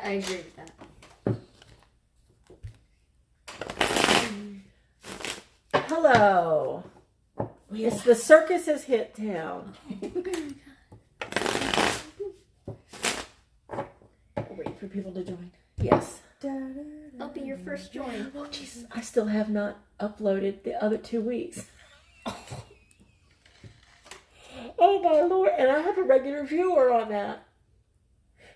I agree with that. Hello. Yes, the circus has hit town. Wait for people to join. Yes. I'll be your first join. Oh, jeez. I still have not uploaded the other 2 weeks. Oh, my Lord. And I have a regular viewer on that.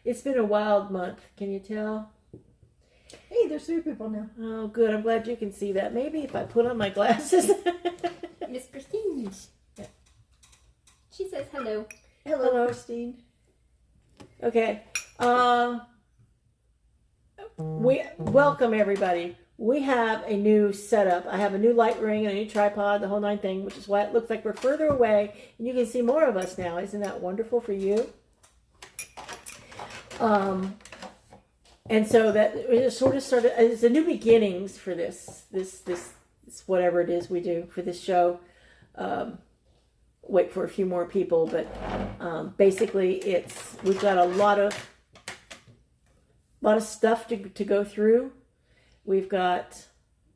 It's been a wild month. Can you tell? Hey, there's 3 people now. Oh, good. I'm glad you can see that. Maybe if I put on my glasses. Miss Christine. She says hello. Hello, Christine. Okay. We welcome everybody. We have a new setup. I have a new light ring and a new tripod, the whole 9 thing, which is why it looks like we're further away and you can see more of us now. Isn't that wonderful for you? And so that it sort of started. It's a new beginnings for this whatever it is we do for this show. Wait for a few more people, but basically we've got a lot of stuff to go through. We've got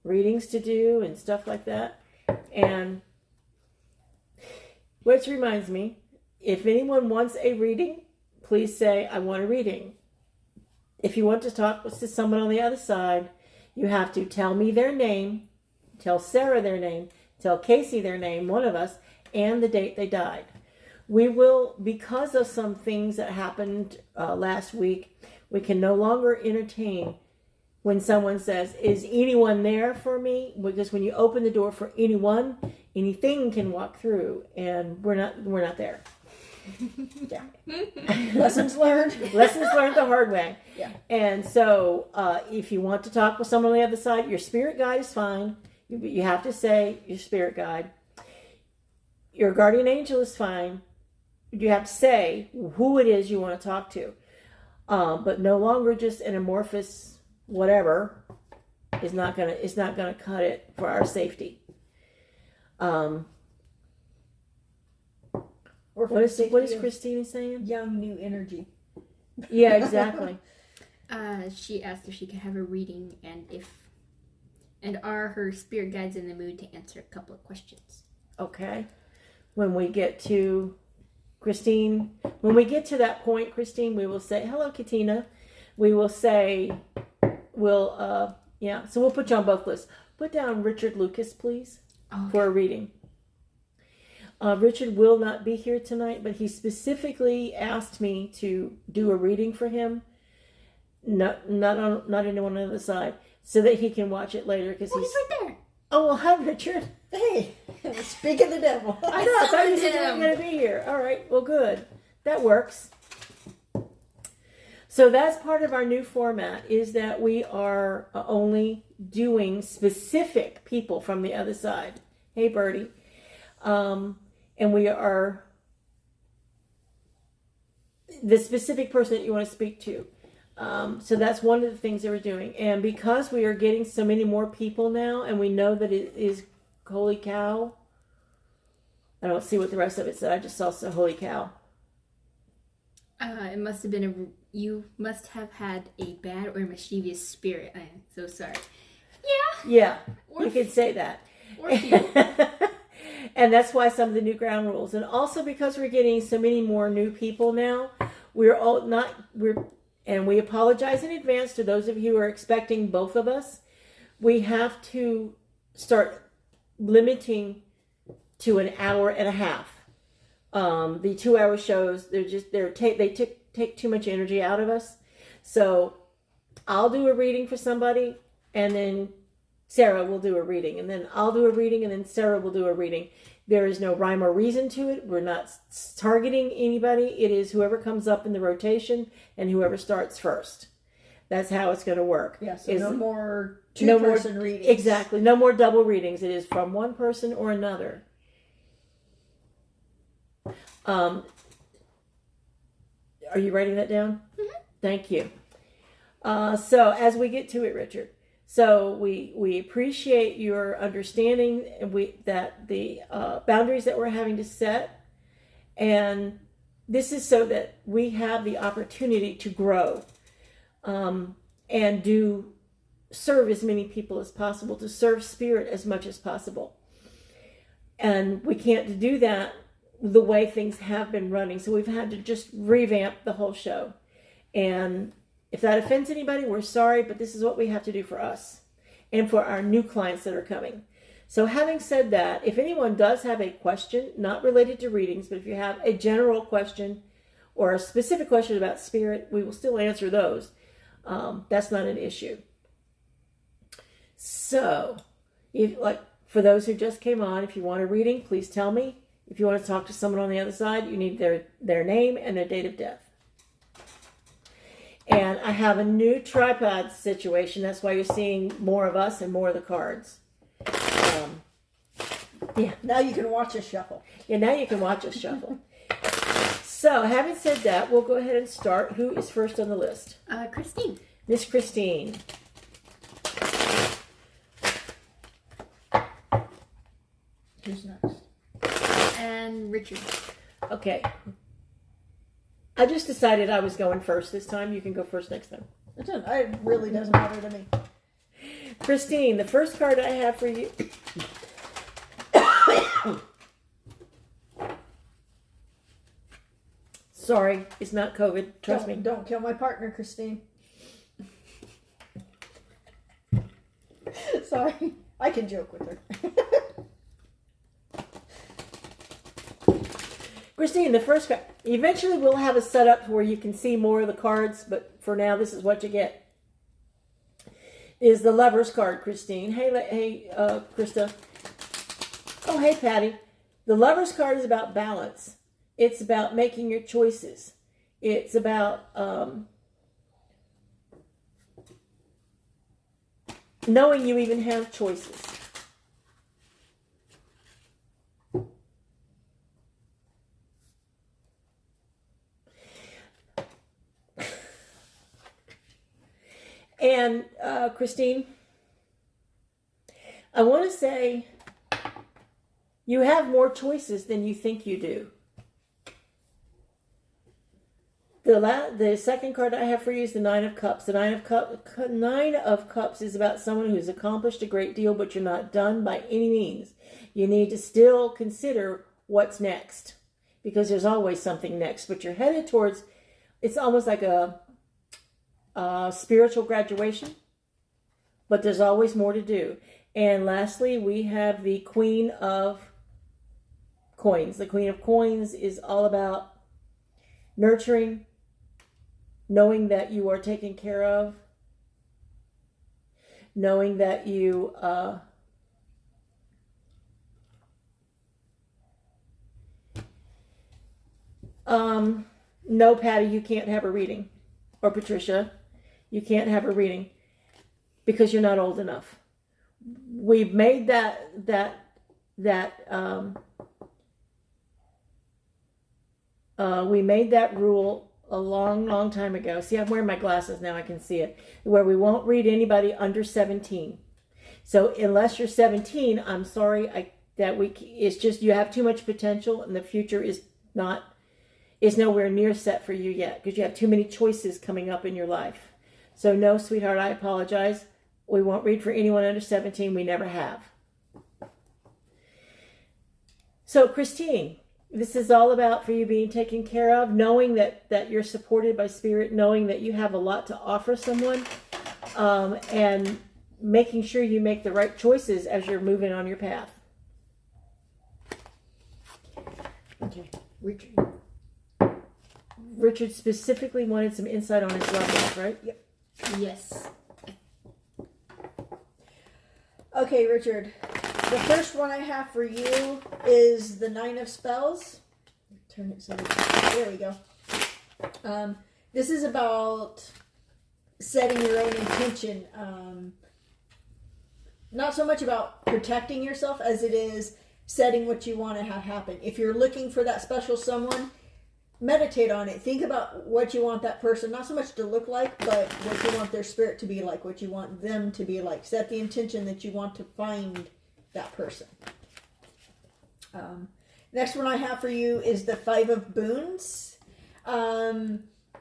readings to do and stuff like that. And which reminds me, if anyone wants a reading, please say, I want a reading. If you want to talk to someone on the other side, you have to tell me their name, tell Sarah their name, tell Kaci their name, one of us, and the date they died. We will, because of some things that happened last week, we can no longer entertain when someone says, is anyone there for me? Because when you open the door for anyone, anything can walk through, and we're not there. Yeah. Lessons learned. Lessons learned the hard way. Yeah. And so if you want to talk with someone on the other side, your spirit guide is fine. You have to say your spirit guide. Your guardian angel is fine. You have to say who it is you want to talk to. But no longer just an amorphous whatever is not gonna cut it for our safety. Or what is Christina saying? Young new energy. Yeah, exactly. She asked if she could have a reading and are her spirit guides in the mood to answer a couple of questions. Okay. When we get to that point, Christine, we will say, hello, Katina. We will say, so we'll put you on both lists. Put down Richard Lucas, please, for a reading. Richard will not be here tonight, but he specifically asked me to do a reading for him. Not anyone on the other side, so that he can watch it later. Because he's right there. Oh, well, hi, Richard. Hey, speak of the devil. I thought you said you weren't going to be here. All right, well, good. That works. So that's part of our new format, is that we are only doing specific people from the other side. Hey, Birdie. And we are the specific person that you want to speak to. So that's one of the things that we're doing. And because we are getting so many more people now, and we know that it is holy cow. I don't see what the rest of it said. I just saw so holy cow. It must have been you must have had a bad or mischievous spirit. I am so sorry. Yeah, Or you could say that. Or few. And that's why some of the new ground rules. And also because we're getting so many more new people now, and we apologize in advance to those of you who are expecting both of us. We have to start limiting to an hour and a half. The 2-hour shows, they take too much energy out of us. So I'll do a reading for somebody, and then Sarah will do a reading, and then I'll do a reading, and then Sarah will do a reading. There is no rhyme or reason to it. We're not targeting anybody. It is whoever comes up in the rotation and whoever starts first. That's how it's going to work. Yeah, so no more two-person readings. Exactly. No more double readings. It is from one person or another. Are you writing that down? Mm-hmm. Thank you. So as we get to it, Richard. So we appreciate your understanding that the boundaries that we're having to set, and this is so that we have the opportunity to grow. and serve as many people as possible, to serve spirit as much as possible. And we can't do that the way things have been running. So we've had to just revamp the whole show. And if that offends anybody, we're sorry, but this is what we have to do for us and for our new clients that are coming. So having said that, if anyone does have a question, not related to readings, but if you have a general question or a specific question about spirit, we will still answer those. That's not an issue. So, for those who just came on, if you want a reading, please tell me. If you want to talk to someone on the other side, you need their name and their date of death. And I have a new tripod situation. That's why you're seeing more of us and more of the cards. Yeah. Now you can watch us shuffle. Yeah, now you can watch us shuffle. So, having said that, we'll go ahead and start. Who is first on the list? Christine. Miss Christine. Who's next? And Richard. Okay. I just decided I was going first this time. You can go first next time. It really doesn't matter to me. Christine, the first card I have for you. Sorry, it's not COVID. Trust me. Don't kill my partner, Christine. Sorry. I can joke with her. Christine, the first card. Eventually we'll have a setup where you can see more of the cards, but for now this is what you get. Is the Lover's card, Christine. Hey, Krista. Oh, hey, Patty. The Lover's card is about balance. It's about making your choices. It's about knowing you even have choices. And Christine, I want to say you have more choices than you think you do. The second card I have for you is the Nine of Cups. The Nine of Cups is about someone who's accomplished a great deal, but you're not done by any means. You need to still consider what's next, because there's always something next. But you're headed towards, it's almost like a spiritual graduation, but there's always more to do. And lastly, we have the Queen of Coins. The Queen of Coins is all about nurturing, knowing that you are taken care of, knowing that you no, Patty, you can't have a reading. Or Patricia, you can't have a reading because you're not old enough. We've made that we made that rule a long time ago. See, I'm wearing my glasses now, I can see it. Where we won't read anybody under 17. So unless you're 17, I'm sorry, it's just you have too much potential, and the future is nowhere near set for you yet, because you have too many choices coming up in your life. So no, sweetheart, I apologize. We won't read for anyone under 17. We never have. So Christine, this is all about for you being taken care of, knowing that you're supported by spirit, knowing that you have a lot to offer someone, and making sure you make the right choices as you're moving on your path. Okay, Richard specifically wanted some insight on his love life, right? Yep. Yes. Okay, Richard. The first one I have for you is the Nine of Spells. Turn it so there we go. This is about setting your own intention. Not so much about protecting yourself as it is setting what you want to have happen. If you're looking for that special someone, meditate on it. Think about what you want that person, not so much to look like, but what you want their spirit to be like, what you want them to be like. Set the intention that you want to find that person. Next one I have for you is the Five of Boons.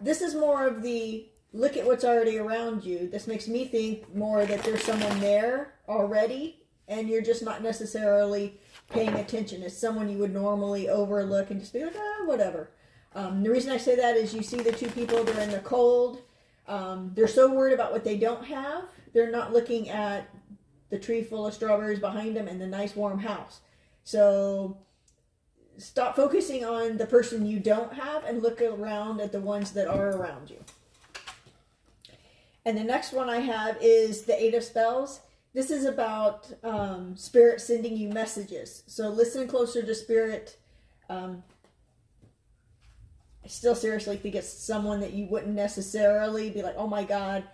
This is more of the look at what's already around you. This makes me think more that there's someone there already, and you're just not necessarily paying attention. It's someone you would normally overlook and just be like, whatever. The reason I say that is you see the two people, they're in the cold. They're so worried about what they don't have. They're not looking at the tree full of strawberries behind them and the nice warm house. So stop focusing on the person you don't have and look around at the ones that are around you. And the next one I have is the Eight of Spells. This is about Spirit sending you messages. So listen closer to Spirit. I still seriously think it's someone that you wouldn't necessarily be like, oh my God,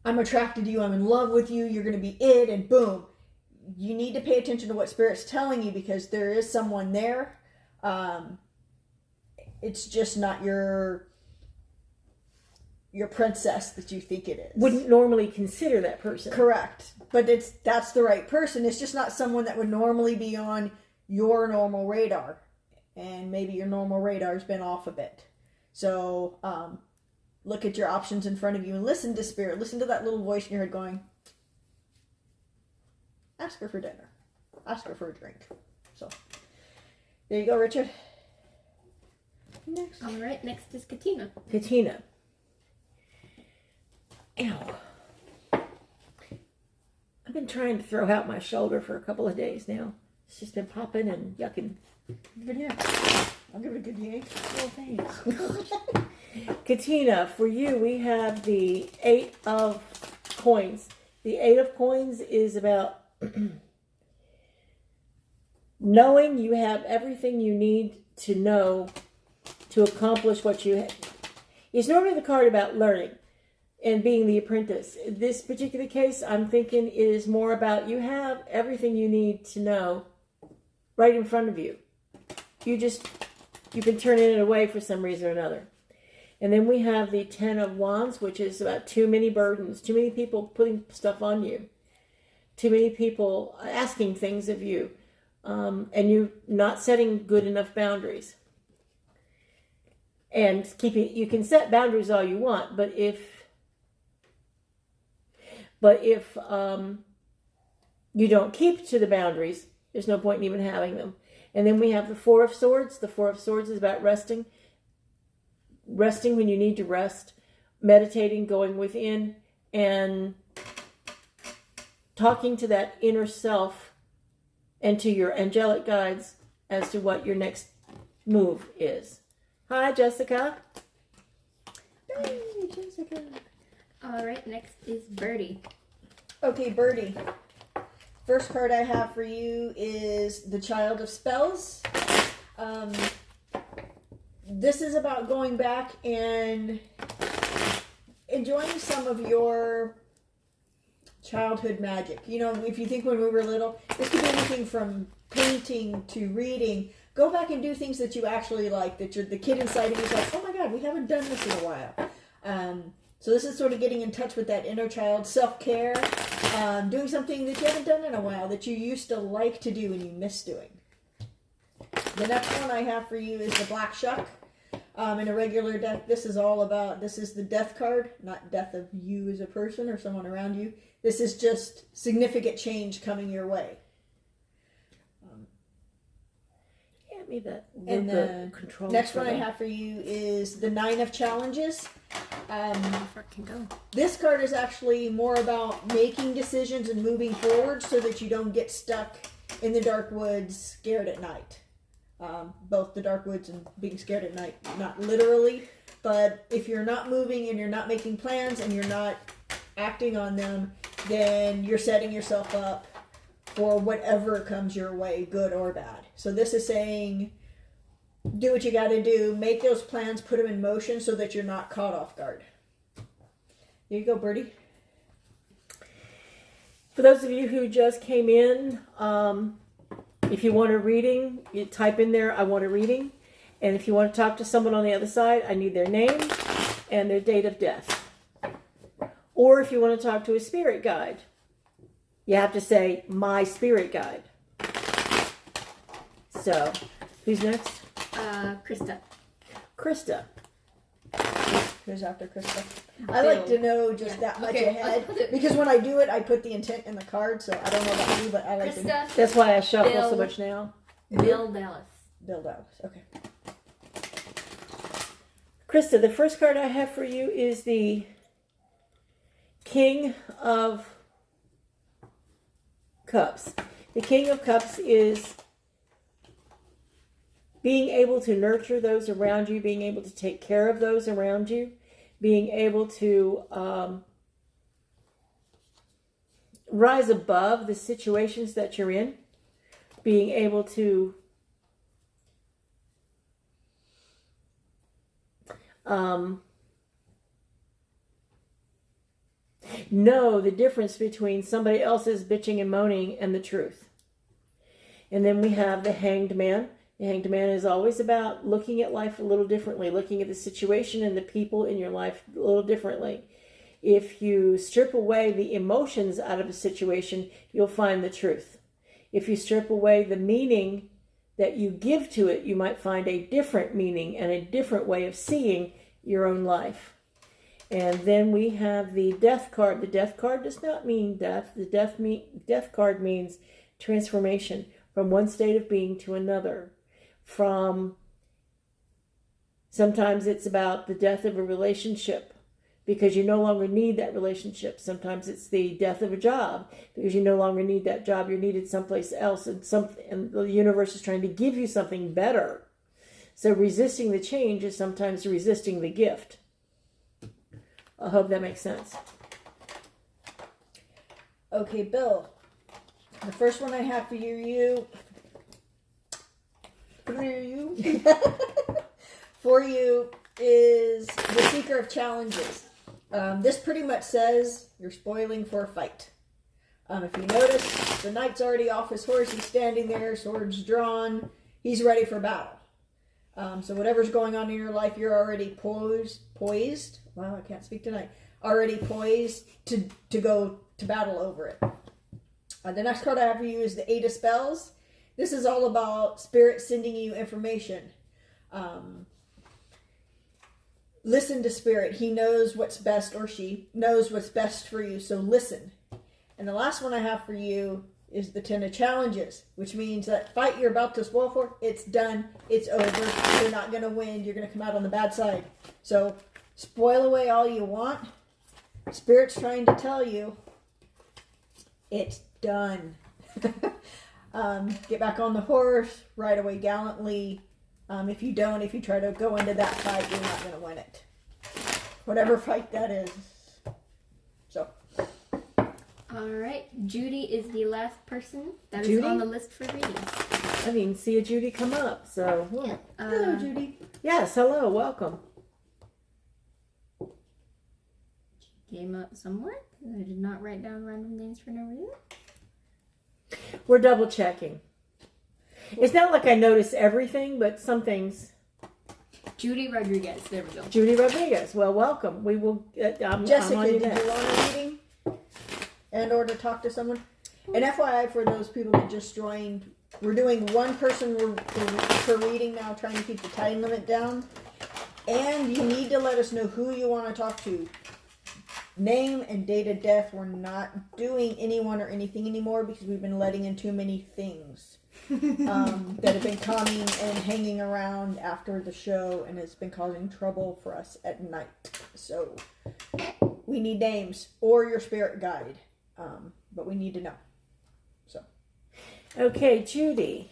I'm attracted to you, I'm in love with you, you're going to be it, and boom. You need to pay attention to what Spirit's telling you because there is someone there. It's just not your princess that you think it is. Wouldn't normally consider that person. Correct. But that's the right person. It's just not someone that would normally be on your normal radar. And maybe your normal radar's been off a bit. So look at your options in front of you and listen to Spirit. Listen to that little voice in your head going, ask her for dinner. Ask her for a drink. So there you go, Richard. Next. All right, next is Katina. Katina. Ow. I've been trying to throw out my shoulder for a couple of days now. It's just been popping and yucking. Give it here. I'll give it a good yank. Oh, thanks. Katina, for you, we have the Eight of Coins. The Eight of Coins is about knowing you have everything you need to know to accomplish what you have. It's normally the card about learning and being the apprentice. In this particular case, I'm thinking it is more about you have everything you need to know right in front of you. You've been turning it away for some reason or another. And then we have the Ten of Wands, which is about too many burdens, too many people putting stuff on you, too many people asking things of you, and you not setting good enough boundaries. And you can set boundaries all you want, but if you don't keep to the boundaries, there's no point in even having them. And then we have the Four of Swords. The Four of Swords is about resting when you need to rest, meditating, going within, and talking to that inner self and to your angelic guides as to what your next move is. Hi, Jessica. Hey, Jessica. All right, next is Birdie. Okay, Birdie. First card I have for you is the Child of Spells. This is about going back and enjoying some of your childhood magic. You know, if you think when we were little, this could be anything from painting to reading. Go back and do things that you actually like, that the kid inside of you is like, oh my God, we haven't done this in a while. So this is sort of getting in touch with that inner child, self-care, doing something that you haven't done in a while, that you used to like to do and you miss doing. The next one I have for you is the Black Shuck. In a regular deck, this is the death card, not death of you as a person or someone around you. This is just significant change coming your way. Hand me that. And the control. Next one I have for you is the Nine of Challenges. How far it can go. This card is actually more about making decisions and moving forward so that you don't get stuck in the dark woods scared at night. Both the dark woods and being scared at night, not literally, but if you're not moving and you're not making plans and you're not acting on them, then you're setting yourself up for whatever comes your way, good or bad. So this is saying, do what you got to do, make those plans, put them in motion so that you're not caught off guard. There you go, Birdie. For those of you who just came in, if you want a reading, you type in there, I want a reading. And if you want to talk to someone on the other side, I need their name and their date of death. Or if you want to talk to a spirit guide, you have to say, my spirit guide. So, who's next? Krista. Krista. Who's after Krista? I like to know just that much ahead. Because when I do it, I put the intent in the card, so I don't know about you, but I like to know. That's why I shuffle so much now. Bill Dallas. Bill Dallas, okay. Krista, the first card I have for you is the King of Cups. The King of Cups is being able to nurture those around you, being able to take care of those around you, being able to rise above the situations that you're in, being able to know the difference between somebody else's bitching and moaning and the truth. And then we have the Hanged Man. The Hanged Man is always about looking at life a little differently, looking at the situation and the people in your life a little differently. If you strip away the emotions out of a situation, you'll find the truth. If you strip away the meaning that you give to it, you might find a different meaning and a different way of seeing your own life. And then we have the Death card. The Death card does not mean death. The Death card means transformation from one state of being to another. Sometimes it's about the death of a relationship because you no longer need that relationship. Sometimes it's the death of a job because you no longer need that job. You're needed someplace else, and the universe is trying to give you something better. So resisting the change is sometimes resisting the gift. I hope that makes sense. Okay, Bill. The first one I have for you is the Seeker of Challenges. This pretty much says you're spoiling for a fight. If you notice, the knight's already off his horse. He's standing there, swords drawn. He's ready for battle. So whatever's going on in your life, you're already poised. Wow, I can't speak tonight. Already poised to go to battle over it. The next card I have for you is the Eight of Spells. This is all about Spirit sending you information. Listen to Spirit. He knows what's best, or she knows what's best for you, so listen. And the last one I have for you is the Ten of Challenges, which means that fight you're about to spoil for, it's done, it's over, you're not going to win, you're going to come out on the bad side. So spoil away all you want. Spirit's trying to tell you it's done. Get back on the horse, ride away gallantly. If you try to go into that fight, you're not going to win it. Whatever fight that is. So. All right. Judy is the last person that Judy? is on the list for readings. I didn't see a Judy come up, so. Yeah. Hello, Judy. Yes, hello, welcome. Came up somewhere. I did not write down random names for no reason. We're double checking. It's not like I notice everything, but some things. Judy Rodriguez. There we go. Judy Rodriguez. Well, welcome. We will. Jessica, did you want a reading? And or to talk to someone? And FYI, for those people that just joined, we're doing one person per reading now, trying to keep the time limit down. And you need to let us know who you want to talk to. Name and date of death. We're not doing anyone or anything anymore because we've been letting in too many things that have been coming and hanging around after the show, and it's been causing trouble for us at night. So we need names or your spirit guide, but we need to know. So Okay, Judy.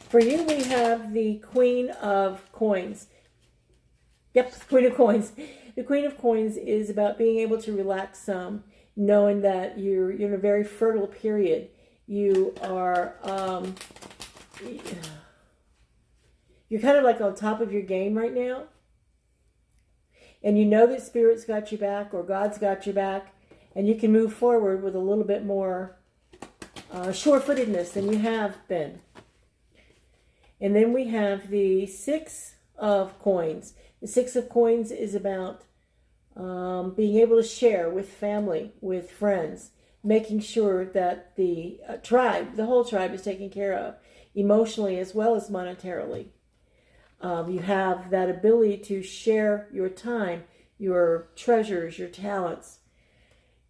For you, we have the Queen of Coins. Yep, Queen of Coins. The Queen of Coins is about being able to relax some, knowing that you're in a very fertile period. You are, you're kind of like on top of your game right now. And you know that Spirit's got your back or God's got your back. And you can move forward with a little bit more sure-footedness than you have been. And then we have the Six of Coins. The Six of Coins is about being able to share with family, with friends, making sure that the whole tribe is taken care of, emotionally as well as monetarily. You have that ability to share your time your treasures, your talents.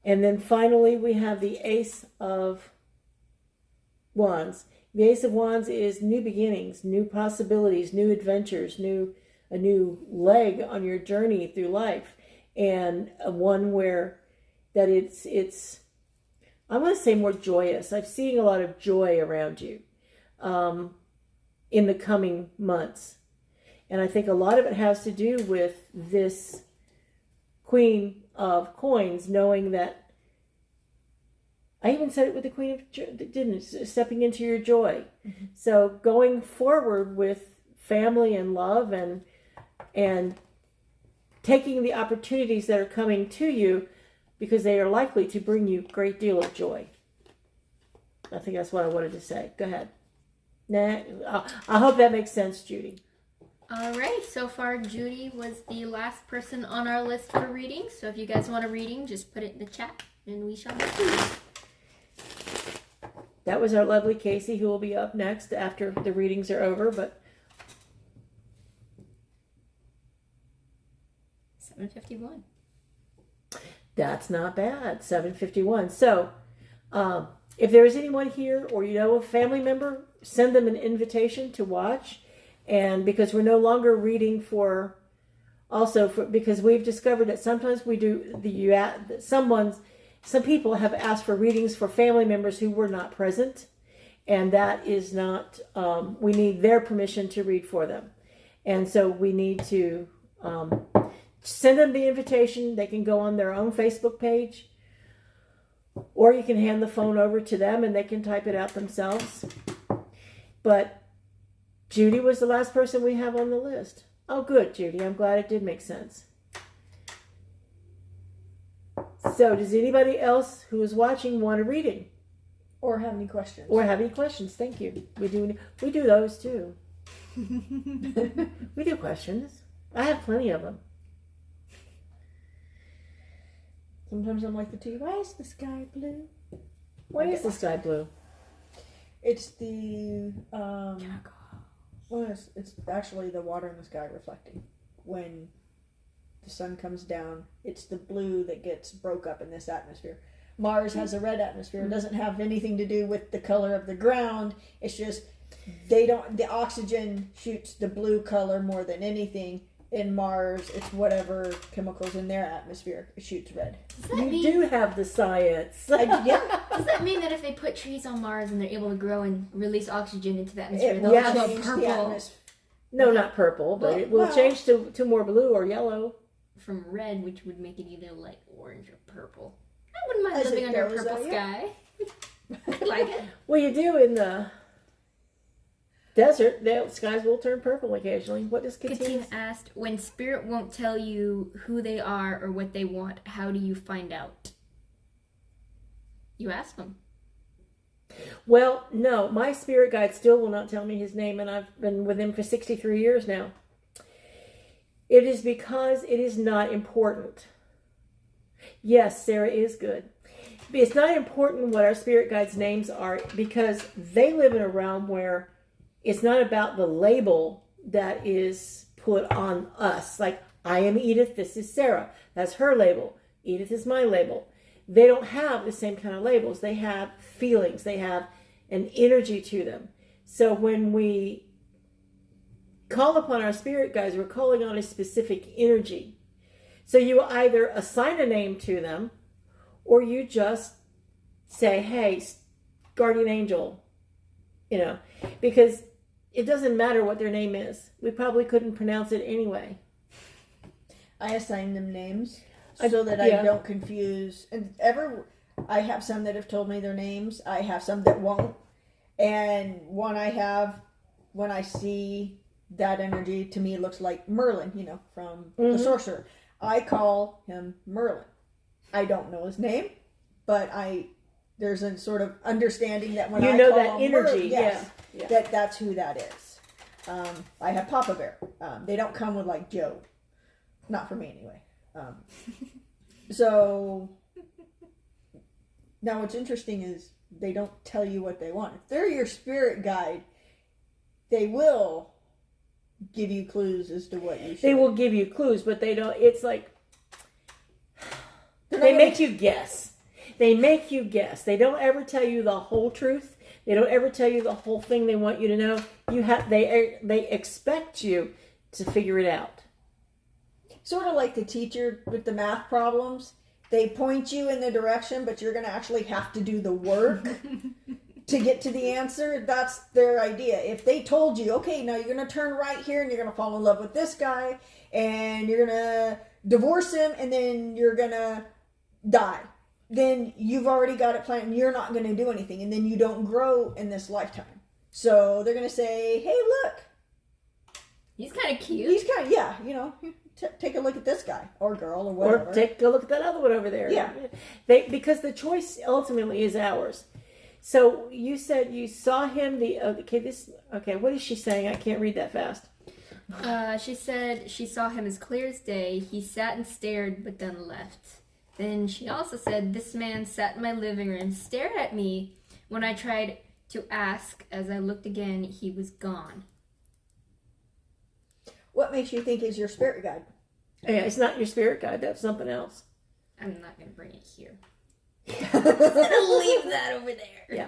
And then finally, we have the Ace of Wands. The Ace of Wands is new beginnings, new possibilities, new adventures, a new leg on your journey through life, and one where that it's I want to say more joyous. I'm seeing a lot of joy around you in the coming months. And I think a lot of it has to do with this Queen of Coins, knowing that, I even said it with the Queen of, didn't it? Stepping into your joy. Mm-hmm. So going forward with family and love and taking the opportunities that are coming to you, because they are likely to bring you a great deal of joy. I think that's what I wanted to say. Go ahead. Nah, I hope that makes sense, Judy. All right, so far Judy was the last person on our list for reading. So if you guys want a reading, just put it in the chat and we shall see. That was our lovely Kaci, who will be up next after the readings are over. But 7:51. That's not bad. 7:51. So if there is anyone here, or you know a family member, send them an invitation to watch. And because we're no longer reading because we've discovered that sometimes we do some people have asked for readings for family members who were not present, and that is not, we need their permission to read for them. And so we need to send them the invitation. They can go on their own Facebook page, or you can hand the phone over to them and they can type it out themselves. But Judy was the last person we have on the list. Oh, good, Judy. I'm glad it did make sense. So, does anybody else who is watching want a reading? Or have any questions? Thank you. We do those too. We do questions. I have plenty of them. Sometimes I'm like the two. Why is the sky blue? Why is the sky blue? It's the it's actually the water in the sky reflecting. When the sun comes down, it's the blue that gets broke up in this atmosphere. Mars has a red atmosphere. It doesn't have anything to do with the color of the ground. It's just the oxygen shoots the blue color more than anything. In Mars, it's whatever chemicals in their atmosphere, it shoots red. You do have the science. Yeah. Does that mean that if they put trees on Mars and they're able to grow and release oxygen into the atmosphere, It they'll will show change purple? the atmosphere. No, not purple, but it will change to more blue or yellow. From red, which would make it either like orange or purple. I wouldn't mind living under a purple sky. I like it. Well, you do in the desert. The skies will turn purple occasionally. What does Kaci asked, when spirit won't tell you who they are or what they want, how do you find out? You ask them. Well, no, my spirit guide still will not tell me his name, and I've been with him for 63 years now. It is because it is not important. Yes, Sarah is good. It's not important what our spirit guides' names are, because they live in a realm where it's not about the label that is put on us. Like, I am Edith, this is Sarah. That's her label. Edith is my label. They don't have the same kind of labels. They have feelings. They have an energy to them. So when we call upon our spirit guides, we're calling on a specific energy. So you either assign a name to them, or you just say, hey, guardian angel, because it doesn't matter what their name is. We probably couldn't pronounce it anyway. I assign them names so that I don't confuse. And I have some that have told me their names. I have some that won't. And one I have, when I see that energy, to me looks like Merlin, from the sorcerer. I call him Merlin. I don't know his name, but there's a sort of understanding that when I call that him energy, Merlin, that's who that is. I have Papa Bear. They don't come with like Joe, not for me anyway. So now what's interesting is they don't tell you what they want. If they're your spirit guide, they will give you clues as to what you should. They will give you clues, but they don't. It's like They make you guess. They make you guess. They don't ever tell you the whole truth. They don't ever tell you the whole thing they want you to know. They expect you to figure it out. Sort of like the teacher with the math problems. They point you in the direction, but you're going to actually have to do the work to get to the answer. That's their idea. If they told you, okay, now you're going to turn right here and you're going to fall in love with this guy and you're going to divorce him and then you're going to die, then you've already got it planned and you're not going to do anything. And then you don't grow in this lifetime. So they're going to say, hey, look. He's kind of cute. He's kind of, yeah, you know, take a look at this guy or girl or whatever. Or take a look at that other one over there. Yeah. Because the choice ultimately is ours. So you said you saw him what is she saying? I can't read that fast. She said she saw him as clear as day. He sat and stared, but then left. Then she also said, this man sat in my living room, stared at me. When I tried to ask, as I looked again, he was gone. What makes you think is your spirit guide? Yeah, it's not your spirit guide. That's something else. I'm not going to bring it here. I'm going to leave that over there. Yeah.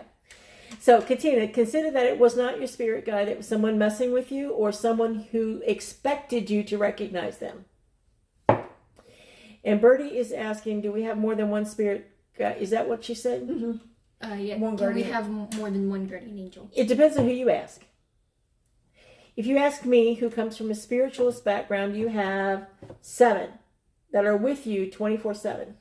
So, Katina, consider that it was not your spirit guide. It was someone messing with you or someone who expected you to recognize them. And Bertie is asking, do we have more than one spirit guide? Is that what she said? Mm-hmm. Yeah. One Can we guardian. have more than one guardian angel? It depends on who you ask. If you ask me, who comes from a spiritualist background, you have 7 that are with you 24/7.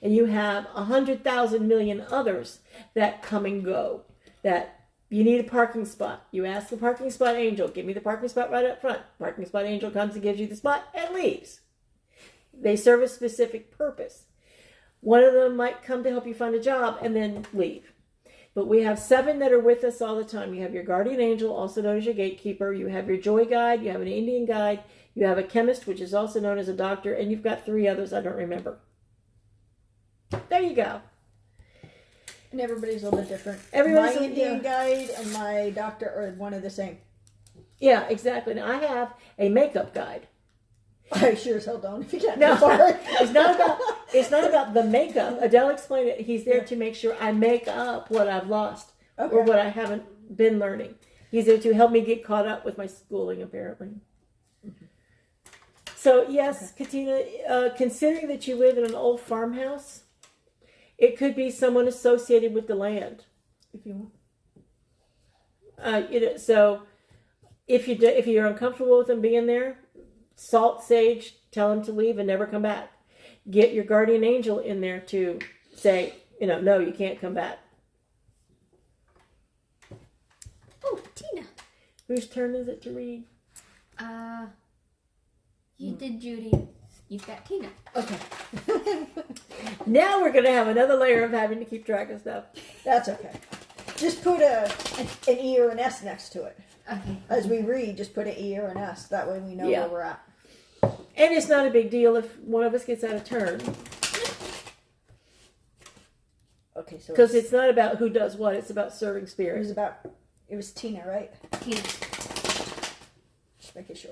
And you have 100,000 million others that come and go. That you need a parking spot. You ask the parking spot angel, give me the parking spot right up front. Parking spot angel comes and gives you the spot and leaves. They serve a specific purpose. One of them might come to help you find a job and then leave. But we have 7 that are with us all the time. You have your guardian angel, also known as your gatekeeper. You have your joy guide. You have an Indian guide. You have a chemist, which is also known as a doctor. And you've got 3 others I don't remember. There you go. And everybody's a little bit different. Everybody's my Indian guide and my doctor are one of the same. Yeah, exactly. Now, I have a makeup guide. I sure as hell don't. If you can't, No, sorry. it's not about the makeup. Adele explained it. He's there to make sure I make up what I've lost or what I haven't been learning. He's there to help me get caught up with my schooling, apparently. Mm-hmm. So, yes, Katina, considering that you live in an old farmhouse, it could be someone associated with the land, if you want. So if you're uncomfortable with them being there, salt sage, tell them to leave and never come back. Get your guardian angel in there to say, no, you can't come back. Oh, Tina. Whose turn is it to read? You did Judy. You've got Tina. Okay. Now we're going to have another layer of having to keep track of stuff. That's okay. Just put an E or an S next to it. Okay. As we read, just put an E or an S. That way we know where we're at. And it's not a big deal if one of us gets out of turn. Okay, so Because it's not about who does what. It's about serving spirit. it was Tina, right? Tina. Just making sure.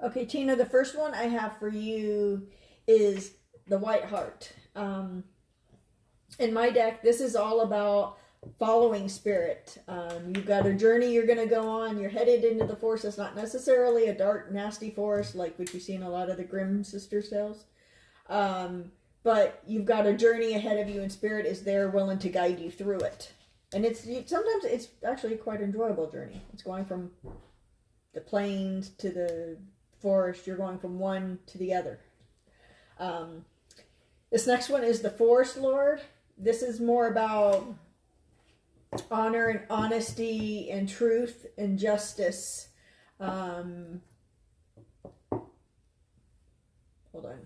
Okay, Tina, the first one I have for you is the White Heart. In my deck, this is all about following spirit. You've got a journey you're going to go on. You're headed into the forest. It's not necessarily a dark, nasty forest like what you see in a lot of the Grimm sisters tales. But you've got a journey ahead of you, and spirit is there willing to guide you through it. And sometimes it's actually quite an enjoyable journey. It's going from the plains to the forest. You're going from one to the other. This next one is the Forest Lord. This is more about honor and honesty and truth and justice. Hold on.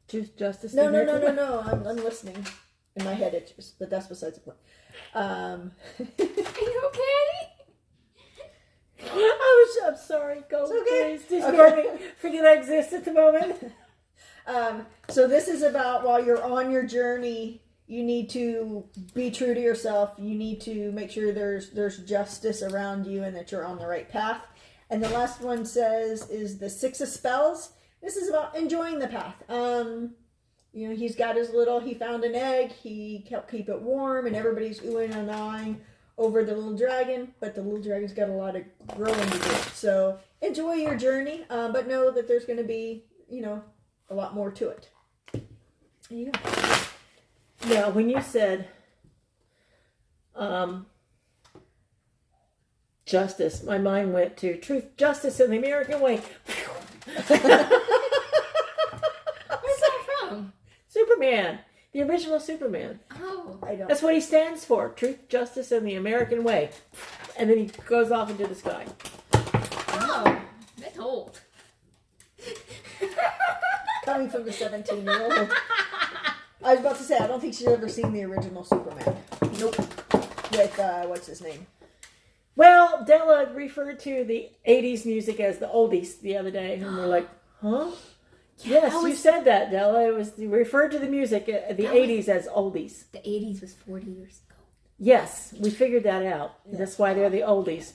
Truth, justice. No. I'm listening. In my head, it just, but that's besides the point. Are you okay? I'm sorry. Go, It's okay. please. Just Okay. forget I exist at the moment. So this is about while you're on your journey, you need to be true to yourself. You need to make sure there's justice around you and that you're on the right path. And the last one says is the Six of Spells. This is about enjoying the path. You know, he's got he found an egg. He helped keep it warm, and everybody's oohing and ahhing over the little dragon. But the little dragon's got a lot of growing to do. So enjoy your journey, but know that there's going to be, a lot more to it. There you go. Yeah, when you said justice, my mind went to truth, justice, and the American way. Where's that from? Superman, the original Superman. Oh, I don't. That's what he stands for: truth, justice, and the American way. And then he goes off into the sky. oh, that's old. Coming from the 17-year-old. I was about to say, I don't think she's ever seen the original Superman. Nope. With, what's his name? Well, Della referred to the 80s music as the oldies the other day, and we're like, huh? Yes, you said that, Della. It was referred to the music, the 80s as oldies. The 80s was 40 years ago. Yes, we figured that out. That's why they're the oldies.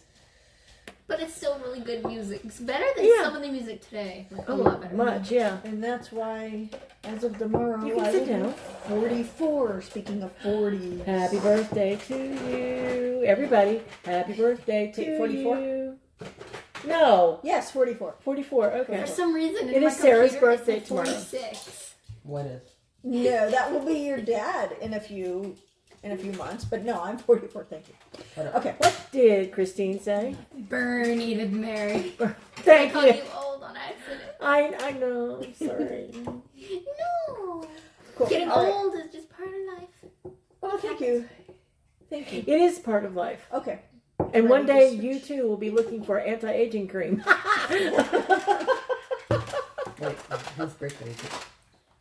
But it's still really good music. It's better than some of the music today. Like, a lot better. Much, yeah. And that's why, as of tomorrow, You can sit down. 44. Speaking of 40. Happy birthday to you. Everybody, happy birthday to 44? you. No. Yes, 44. 44, okay. For some reason, It in my is Sarah's computer, birthday it's tomorrow. 46. What is? No, that will be your dad in a few months. But no, I'm 44. Thank you. Okay. What did Christine say? Burn, Edith Mary. Thank I called you. you old on accident. I know. I'm sorry. No. Cool. Getting All right. old is just part of life. Oh, thank you. Thank you. It is part of life. Okay. And one day to you too will be looking for anti-aging cream. Wait, whose birthday is it?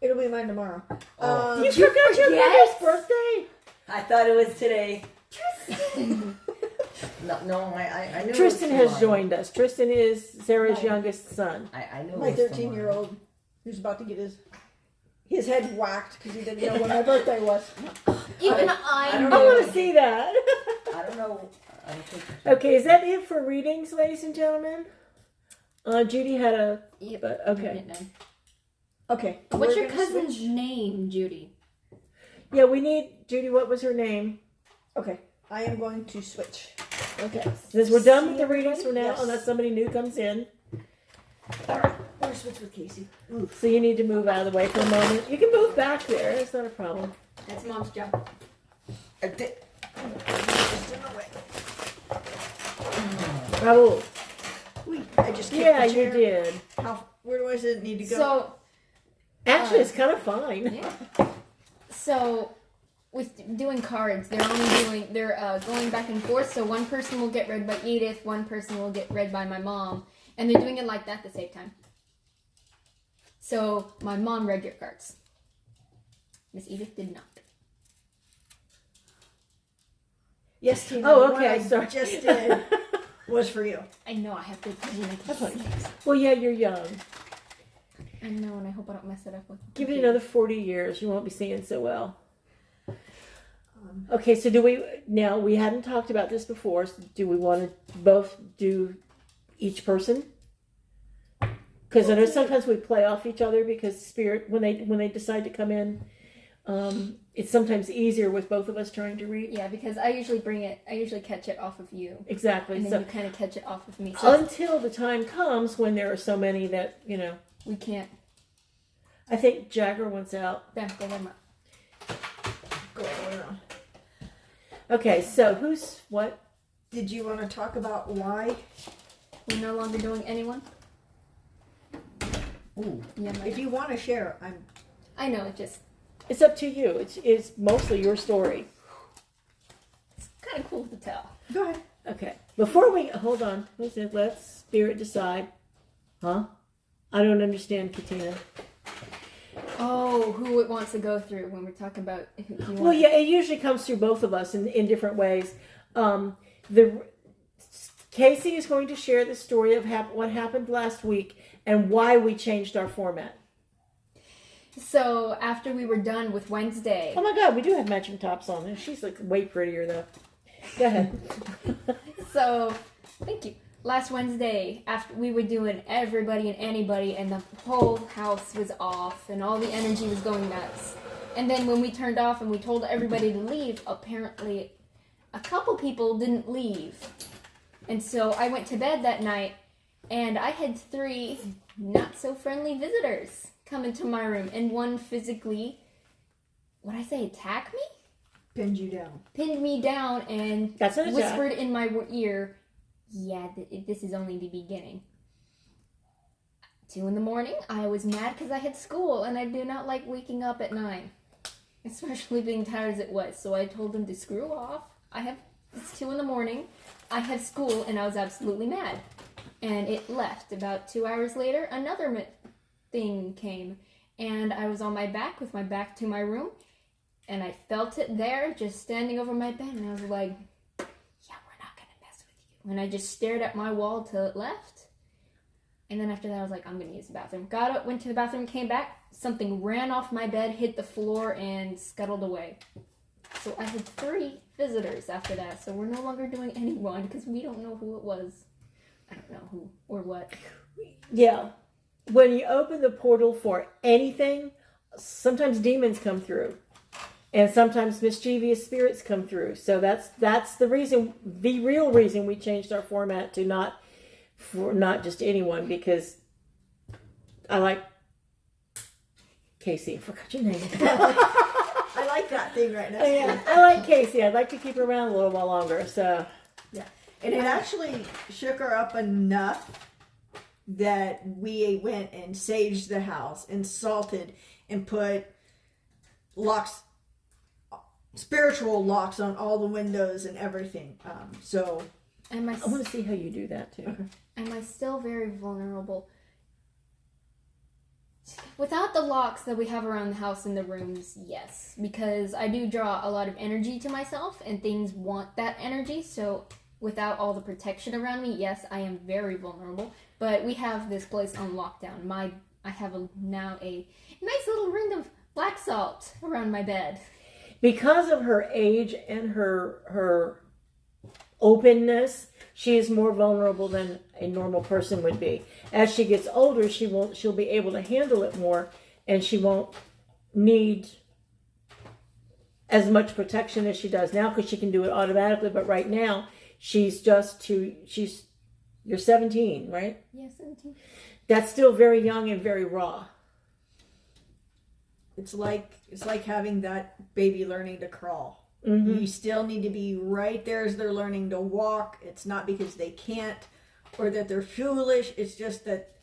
It'll be mine tomorrow. Oh. You forgot your forget? mother's birthday? I thought it was today. No, I knew. Tristan it was has tomorrow. joined us. Tristan is Sarah's Hi. youngest son. I knew. My it was 13-year-old who's about to get his head whacked because he didn't know when my birthday was. Even I I don't know. I want to see that. I don't know. I don't think. Okay, is that it for readings, ladies and gentlemen? Judy had a... Yep. Okay. Okay. What's we're your gonna cousin's switch. name, Judy? Yeah, we need... Judy, what was her name? Okay. I am going to switch. Okay. Since we're done with See the readings for now, everybody? Yes. unless somebody new comes in. All right. I'm going to switch with Kaci. So you need to move out of the way for a moment. You can move back there. It's not a problem. That's Mom's job. I did. Just in the way. Raul. Wait, I just kicked Yeah, the you chair. did. Where does it need to go? So, Actually, it's kind of fine. yeah. So, with doing cards, they're going back and forth. So one person will get read by Edith, one person will get read by my mom, and they're doing it like that at the same time. So my mom read your cards. Miss Edith did not. Yes, Tina. Oh, the one okay, I sorry. just did was for you. I know I have to. Well, yeah, you're young. I know, and I hope I don't mess it up with. Give it another 40 years. You won't be seeing so well. Okay, so we hadn't talked about this before. So do we want to both do each person? Because I know sometimes we play off each other because spirit, when they decide to come in, it's sometimes easier with both of us trying to read. Yeah, because I usually catch it off of you. Exactly. And then So you kind of catch it off of me. So until the time comes when there are so many that, we can't. I think Jagger wants out. Bam, go them out. Go around. Okay, so who's what? Did you want to talk about why? We're no longer doing anyone. Ooh. Yeah, If you want to share, I know it just It's up to you. It's mostly your story. it's kind of cool to tell. go ahead. Okay. Before we hold on, let's spirit decide. Huh? I don't understand, Katina. Oh, who it wants to go through when we're talking about who you want. Well, yeah, it usually comes through both of us in different ways. Kaci is going to share the story of what happened last week and why we changed our format. So after we were done with Wednesday, Oh my God, we do have matching tops on. And she's like way prettier though. Go ahead. so thank you. Last Wednesday, after we were doing everybody and anybody, and the whole house was off, and all the energy was going nuts. And then when we turned off and we told everybody to leave, apparently a couple people didn't leave. And so I went to bed that night, and I had 3 not so friendly visitors come into my room, and one physically, what'd I say, attack me? Pinned you down. Pinned me down and That's an attack. whispered in my ear, yeah, this is only the beginning. 2 in the morning, I was mad because I had school, and I do not like waking up at 9. Especially being tired as it was. So I told them to screw off. It's 2 in the morning. I have school, and I was absolutely mad. And it left. About 2 hours later, another thing came. And I was on my back with my back to my room. And I felt it there, just standing over my bed. And I was like, yeah, we're not going to mess with you. And I just stared at my wall till it left. And then after that, I was like, I'm going to use the bathroom. Got up, went to the bathroom, came back. Something ran off my bed, hit the floor, and scuttled away. So I had 3 visitors after that. So we're no longer doing anyone because we don't know who it was. I don't know who or what. Yeah. When you open the portal for anything, sometimes demons come through. And sometimes mischievous spirits come through. So that's the reason, the real reason we changed our format to not just anyone, because I like Kaci. I forgot your name. I like that thing right now. Yeah, I like Kaci. I'd like to keep her around a little while longer. So Yeah. And it actually shook her up enough that we went and saged the house and salted and put locks, spiritual locks on all the windows and everything. So Am I I want to see how you do that too. Okay. Am I still very vulnerable? Without the locks that we have around the house in the rooms, yes. Because I do draw a lot of energy to myself, and things want that energy. So without all the protection around me, yes, I am very vulnerable. But we have this place on lockdown. I have now a nice little ring of black salt around my bed. Because of her age and her openness, she is more vulnerable than a normal person would be. As she gets older, she'll be able to handle it more, and she won't need as much protection as she does now because she can do it automatically. But right now, you're 17, right? Yeah, 17. That's still very young and very raw. it's like having that baby learning to crawl. Mm-hmm. You still need to be right there as they're learning to walk. It's not because they can't or that they're foolish. It's just that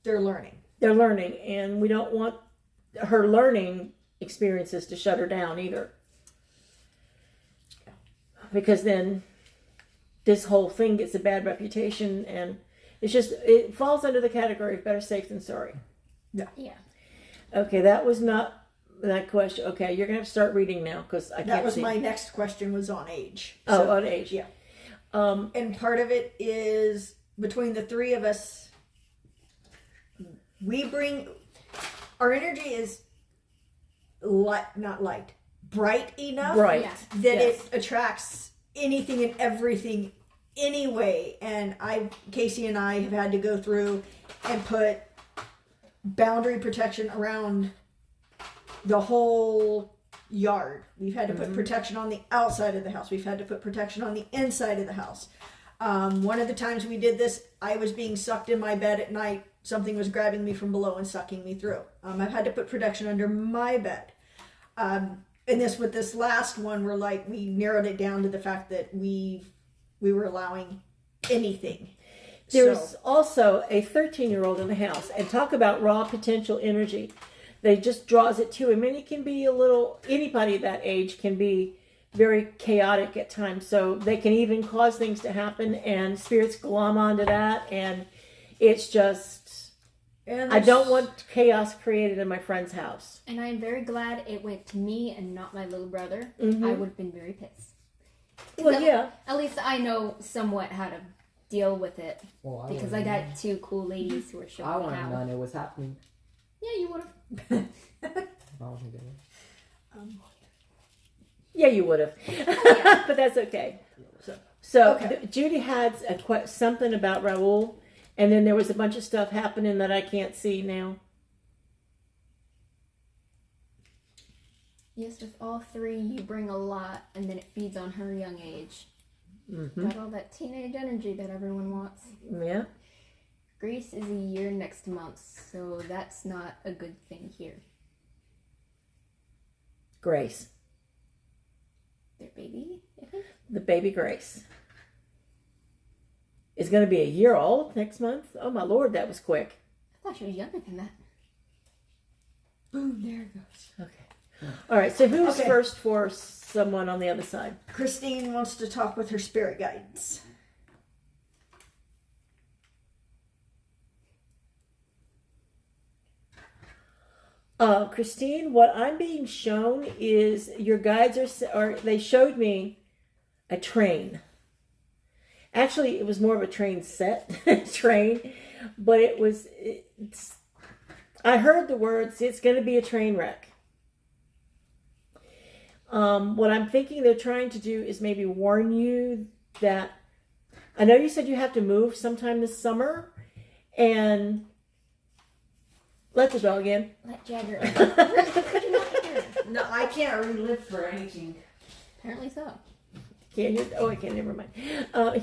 they're learning. They're learning, and we don't want her learning experiences to shut her down either. Because then this whole thing gets a bad reputation, and it falls under the category of better safe than sorry. Yeah. Okay, that was not that question. Okay, you're going to have to start reading now because I can't That was see. my next question was on age. Oh, on age. Yeah. And part of it is between the 3 of us, we bring our energy is bright enough Right. Yeah. that Yes. it attracts anything and everything anyway. And Kaci and I have had to go through and put boundary protection around the whole yard. We've had to put protection on the outside of the house. We've had to put protection on the inside of the house. One of the times we did this, I was being sucked in my bed at night. Something was grabbing me from below and sucking me through. I've had to put protection under my bed. And with this last one, we narrowed it down to the fact that we were allowing anything. There's also a 13-year-old in the house, and talk about raw potential energy. They just draws it to him, and it can be anybody that age can be very chaotic at times. So they can even cause things to happen, and spirits glom onto that, and it's just, I don't want chaos created in my friend's house. And I am very glad it went to me and not my little brother. Mm-hmm. I would have been very pissed. Well, yeah. At least I know somewhat how to deal with it Well, because I got 2 cool ladies who were showing I me want to how. know it was happening. Yeah, you would have. Yeah, you would have. But that's okay. So Judy had something about Raul, and then there was a bunch of stuff happening that I can't see now. Yes, with all three, you bring a lot, and then it feeds on her young age. Mm-hmm. Got all that teenage energy that everyone wants. Yeah. Grace is a year next month, so that's not a good thing here. Grace. Their baby, I think? The baby Grace is going to be a year old next month. Oh, my Lord, that was quick. I thought she was younger than that. Boom, there it goes. Okay. All right, so who's first for someone on the other side? Christine wants to talk with her spirit guides. Christine, what I'm being shown is your guides they showed me a train. Actually, it was more of a train set, train, but I heard the words, it's going to be a train wreck. What I'm thinking they're trying to do is maybe warn you that, I know you said you have to move sometime this summer, and let the dog in. Let Jagger. No, I can't relive for anything. Apparently so. Can't you? Oh, I can't. Never mind.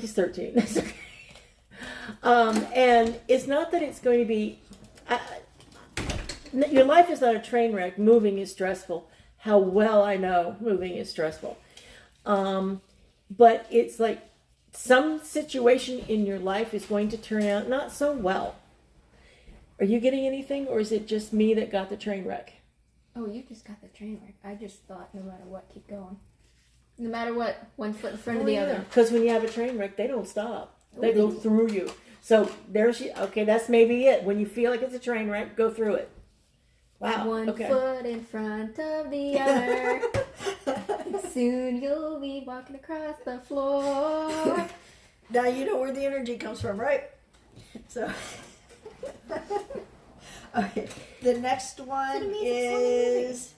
He's 13. That's okay. And it's not that it's going to be. Your life is not a train wreck. Moving is stressful. How well I know moving is stressful. But it's like some situation in your life is going to turn out not so well. Are you getting anything, or is it just me that got the train wreck? Oh, you just got the train wreck. I just thought no matter what, keep going. No matter what, one foot in front of the other. Because when you have a train wreck, they don't stop. They go through you. So there's okay, that's maybe it. When you feel like it's a train wreck, go through it. Wow. One foot in front of the other. Soon you'll be walking across the floor. Now you know where the energy comes from, right? So, okay. The next one is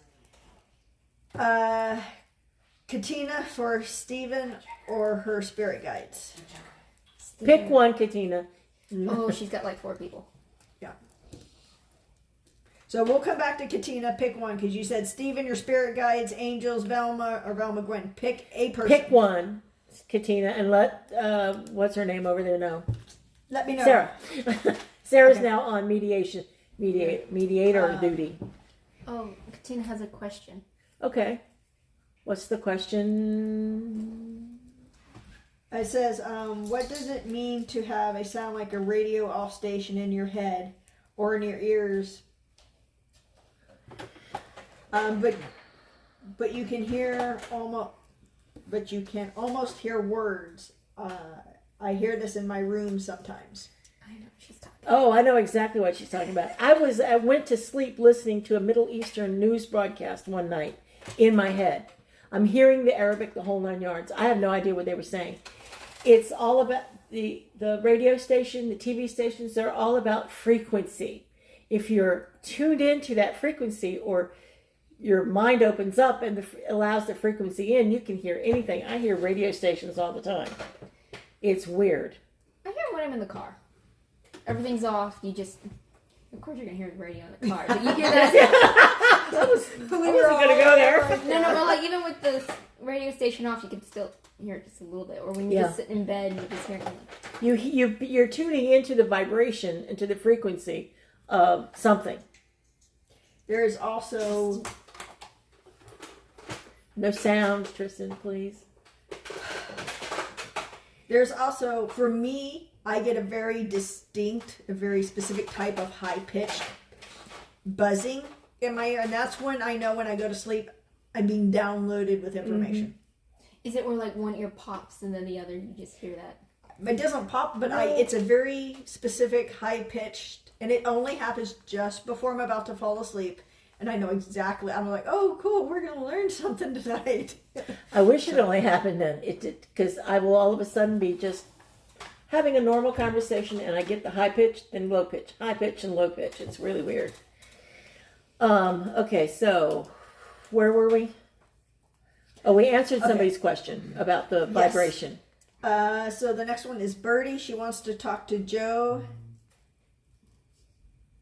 Katina for Stephen or her spirit guides. Pick one, Katina. Oh, she's got like 4 people. Yeah. So we'll come back to Katina. Pick one, because you said Stephen, your spirit guides, angels, Velma, or Velma Gwen. Pick a person. Pick one, Katina, and let what's her name over there know. Let me know. Sarah. Sarah's now on mediator duty. Oh, Katina has a question. Okay. What's the question? It says, what does it mean to have a sound like a radio off station in your head or in your ears? But you can hear almost hear words. I hear this in my room sometimes. I know she's talking. Oh, I know exactly what she's talking about. I went to sleep listening to a Middle Eastern news broadcast one night in my head. I'm hearing the Arabic, the whole 9 yards. I have no idea what they were saying. It's all about the radio station, the TV stations, they're all about frequency. If you're tuned into that frequency, or your mind opens up and allows the frequency in, you can hear anything. I hear radio stations all the time. It's weird. I hear it when I'm in the car. Everything's off. You just, of course, you're gonna hear the radio in the car, but you hear that. I wasn't going to go there. No, but like even with the radio station off, you can still hear it just a little bit. Or when you just sit in bed and you just hear it. You're tuning into the vibration, into the frequency of something. There is also no sound, Tristan, please. There's also, for me, I get a very distinct, a very specific type of high-pitched buzzing in my ear. And that's when I know when I go to sleep, I'm being downloaded with information. Mm-hmm. Is it where like one ear pops and then the other, you just hear that? It doesn't pop, but it's a very specific, high-pitched, and it only happens just before I'm about to fall asleep. And I know exactly, I'm like, oh, cool, we're going to learn something tonight. I wish it only happened then. It did, because I will all of a sudden be just having a normal conversation, and I get the high pitch and low pitch, high pitch and low pitch. It's really weird. Okay, so where were we? Oh, we answered somebody's question about the vibration. So the next one is Birdie. She wants to talk to Joe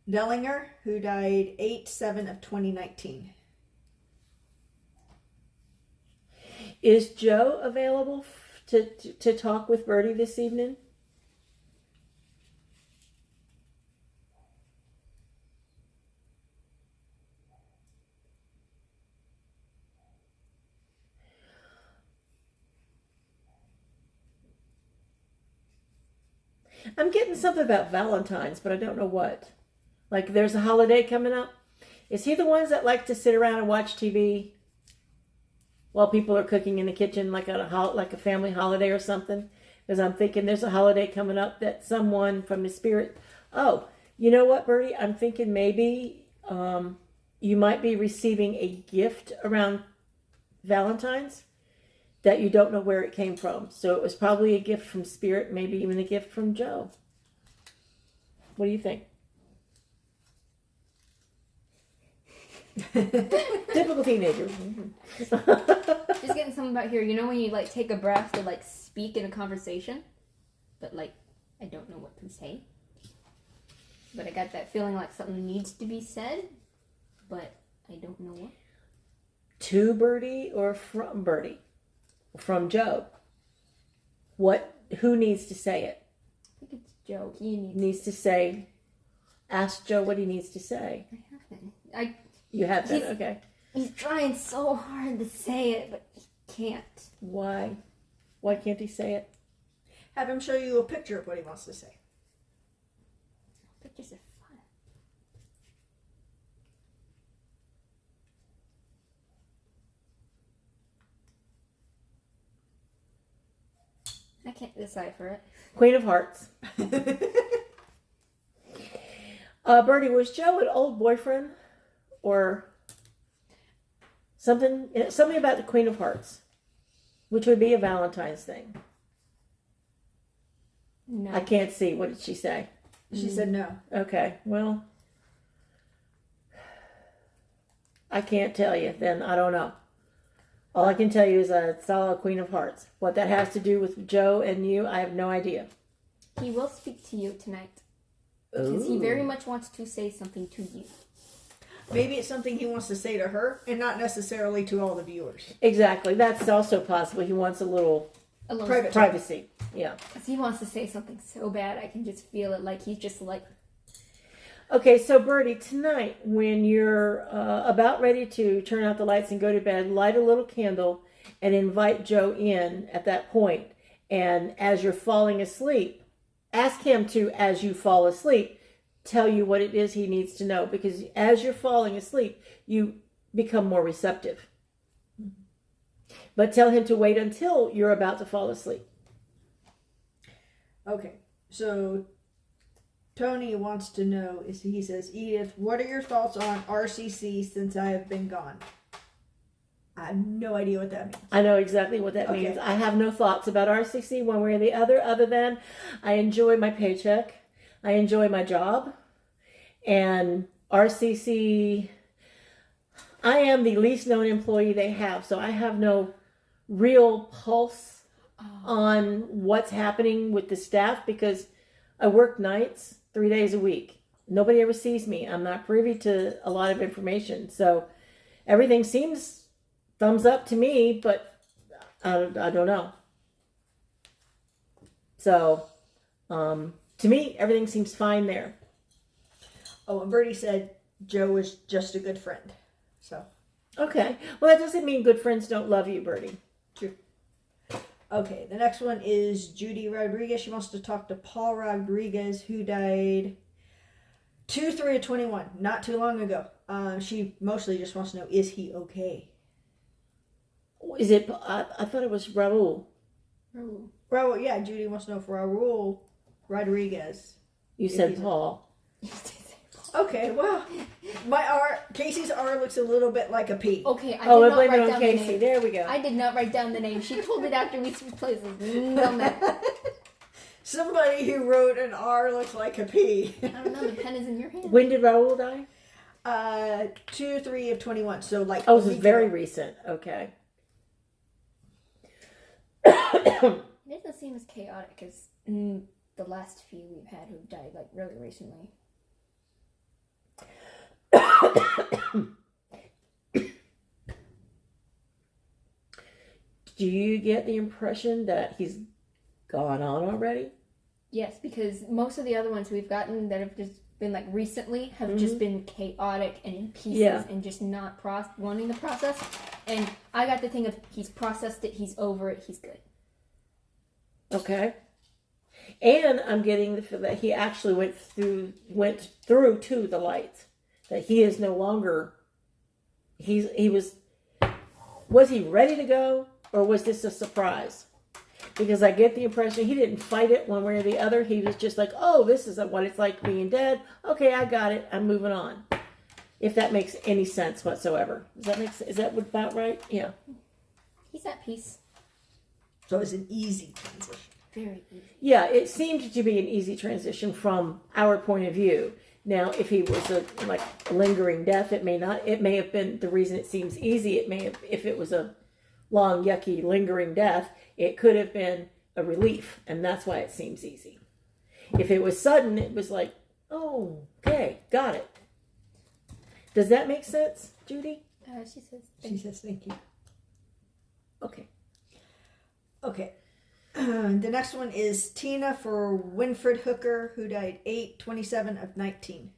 Dellinger, who died 8/7 of 2019. Is Joe available to talk with Birdie this evening? I'm getting something about Valentine's, but I don't know what. Like, there's a holiday coming up. Is he the ones that like to sit around and watch TV while people are cooking in the kitchen, like like a family holiday or something? Because I'm thinking there's a holiday coming up that someone from the spirit. Oh, you know what, Bertie? I'm thinking maybe you might be receiving a gift around Valentine's that you don't know where it came from. So it was probably a gift from spirit, maybe even a gift from Joe. What do you think? Typical teenager. Just getting something about here. You know when you like take a breath to like speak in a conversation, but like I don't know what to say. But I got that feeling like something needs to be said, but I don't know what. To Birdie or from Birdie? From Joe. Who needs to say it? I think it's Joe. He needs to say. Ask Joe what he needs to say. I haven't. You have that, okay. He's trying so hard to say it, but he can't. Why? Why can't he say it? Have him show you a picture of what he wants to say. Pictures are fun. I can't decipher it. Queen of Hearts. Birdie, was Joe an old boyfriend? Or something about the Queen of Hearts, which would be a Valentine's thing. No. I can't see. What did she say? She said no. Okay, well, I can't tell you. Then I don't know. All I can tell you is I saw a Queen of Hearts. What that has to do with Joe and you, I have no idea. He will speak to you tonight. Because he very much wants to say something to you. Maybe it's something he wants to say to her and not necessarily to all the viewers. Exactly. That's also possible. He wants a little privacy. Yeah. Because he wants to say something so bad, I can just feel it. Like he's just like. Okay, so Birdie, tonight when you're about ready to turn out the lights and go to bed, light a little candle and invite Joe in at that point. And as you're falling asleep, ask him to, as you fall asleep, tell you what it is he needs to know, because as you're falling asleep, you become more receptive. But tell him to wait until you're about to fall asleep. Okay, so Tony wants to know, he says, Edith, what are your thoughts on RCC since I have been gone? I have no idea what that means. I know exactly what that means. I have no thoughts about RCC one way or the other than I enjoy my paycheck. I enjoy my job, and RCC, I am the least known employee they have, so I have no real pulse on what's happening with the staff because I work nights 3 days a week. Nobody ever sees me. I'm not privy to a lot of information, so everything seems thumbs up to me, but I don't know. So, to me, everything seems fine there. Oh, and Bertie said Joe is just a good friend. So. Okay. Well, that doesn't mean good friends don't love you, Bertie. True. Okay, the next one is Judy Rodriguez. She wants to talk to Paul Rodriguez, who died 2/3/21, not too long ago. She mostly just wants to know, is he okay? Is it, I thought it was Raul. Raul, yeah, Judy wants to know if Raul Rodriguez. You said Paul. Okay, well, my R, Casey's R looks a little bit like a P. Okay, I did Oh, not blame write it on down Kaci. the name. There we go. I did not write down the name. She told it after we switched places. No matter. Somebody who wrote an R looks like a P. I don't know. The pen is in your hand. When did Raul die? 2/3 of 21. So like. Oh, a this is week very ago. recent. Okay. It doesn't seem as chaotic as the last few we've had who've died like really recently. Do you get the impression that he's gone on already? Yes, because most of the other ones we've gotten that have just been like recently have just been chaotic and in pieces and just not wanting the process. And I got the thing of he's processed it, he's over it, he's good. Okay. And I'm getting the feel that he actually went through to the light. That he is no longer. He was he ready to go, or was this a surprise? Because I get the impression he didn't fight it one way or the other. He was just like, oh, this is what it's like being dead. Okay, I got it. I'm moving on. If that makes any sense whatsoever. Is that about right? Yeah. He's at peace. So it's an easy transition. Very easy. Yeah, it seemed to be an easy transition from our point of view. Now, if he was a lingering death, it may not. It may have been the reason it seems easy. It may have, if it was a long, yucky, lingering death, it could have been a relief, and that's why it seems easy. If it was sudden, it was like, oh, okay, got it. Does that make sense, Judy? She says thank you. Okay. Okay. The next one is Tina for Winfred Hooker, who died 8/27 of 19.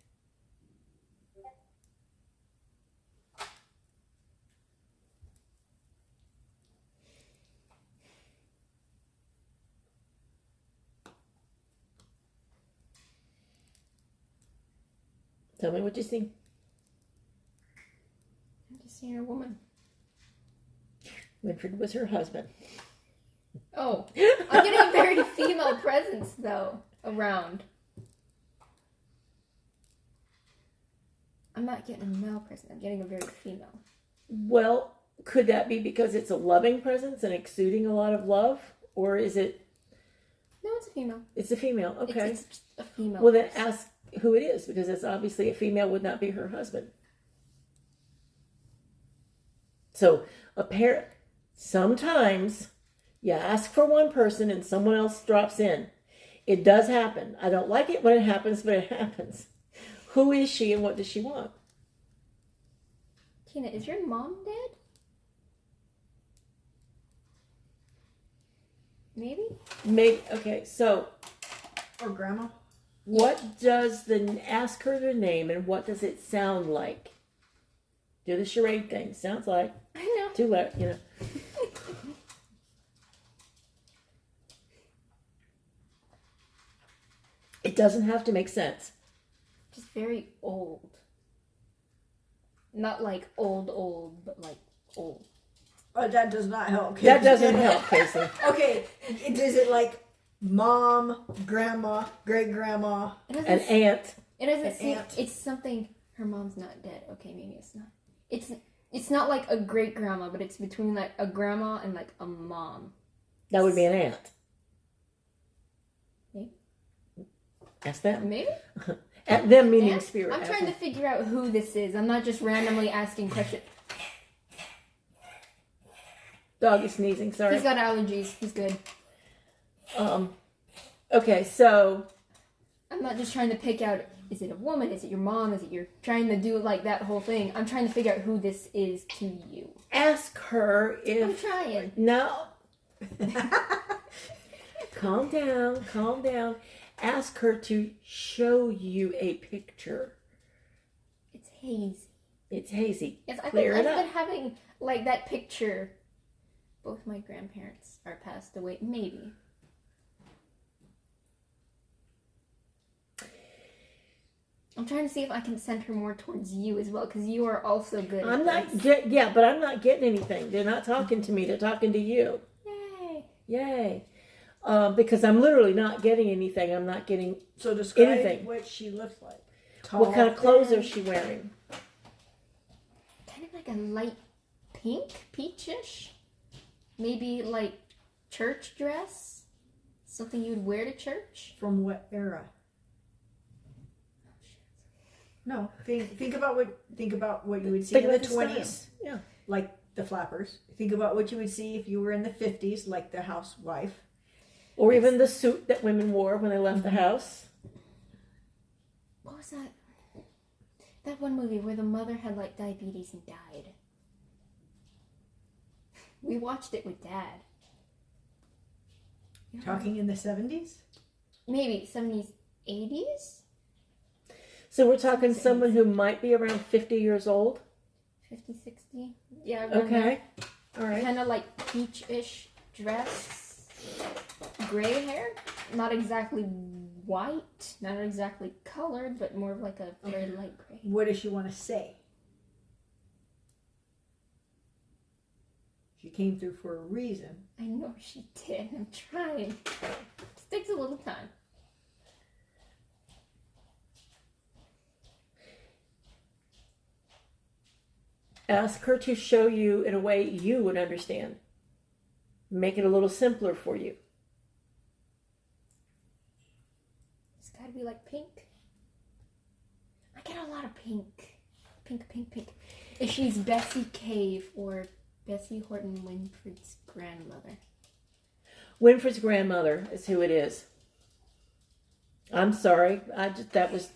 Tell me what you see. I'm just seeing a woman. Winfred was her husband. Oh, I'm getting a very female presence though around. I'm not getting a male presence. I'm getting a very female. Well, could that be because it's a loving presence and exuding a lot of love? Or is it... No, it's a female. It's a female, okay. It's just a female. Well, then ask who it is, because it's obviously a female would not be her husband. So, sometimes you ask for one person and someone else drops in. It does happen. I don't like it when it happens, but it happens. Who is she and what does she want? Tina, is your mom dead? Maybe? Maybe. Okay, so Or grandma? what does ask her their name and what does it sound like? Do the charade thing. Sounds like. I know. Too late, you know. It doesn't have to make sense. Just very old. Not like old, but like old. Oh, that does not help. That doesn't help, Casey. Okay, is it like mom, grandma, great grandma? An aunt. It doesn't An seem. aunt. It's something. Her mom's not dead. Okay, maybe it's not. It's not like a great grandma, but it's between like a grandma and like a mom. That would be an aunt. Maybe. Ask them. Maybe. At them meaning Aunt? spirit. I'm trying to figure out who this is. I'm not just randomly asking questions. Dog is sneezing. Sorry. He's got allergies. He's good. Okay, so I'm not just trying to pick out. Is it a woman? Is it your mom? Is it you're trying to do like that whole thing? I'm trying to figure out who this is to you. ask her if. I'm trying. No. Calm down. Calm down. Ask her to show you a picture. It's hazy. It's hazy. Yes, I've Clear it been up. having like that picture. Both my grandparents are passed away. Maybe. I'm trying to see if I can send her more towards you as well, because you are also good. I'm at not this. but I'm not getting anything. They're not talking to me. They're talking to you. Yay! Yay. Because I'm literally not getting anything. I'm not getting So describe anything. what she looks like. What kind of clothes thin? is she wearing? Kind of like a light pink, peachish. Maybe like church dress. Something you'd wear to church. From what era? No, think about what you would see Think in the about the style. 20s, Yeah. like the flappers. Think about what you would see if you were in the 50s, like the housewife. Or even the suit that women wore when they left the house. What was that? That one movie where the mother had like diabetes and died. We watched it with Dad. Talking in the 70s? Maybe 70s, 80s? So we're talking someone who might be around 50 years old. 50, 60? Yeah. Okay. All right. Kind of like peach-ish dress. Gray hair. Not exactly white. Not exactly colored, but more of like a very light gray. What does she want to say? She came through for a reason. I know she did. I'm trying. It takes a little time. Ask her to show you in a way you would understand. Make it a little simpler for you. It's gotta be like pink. I get a lot of pink. Pink, pink, pink. If she's Bessie Cave or Bessie Horton Winfred's grandmother. Winfred's grandmother is who it is. I'm sorry. That was...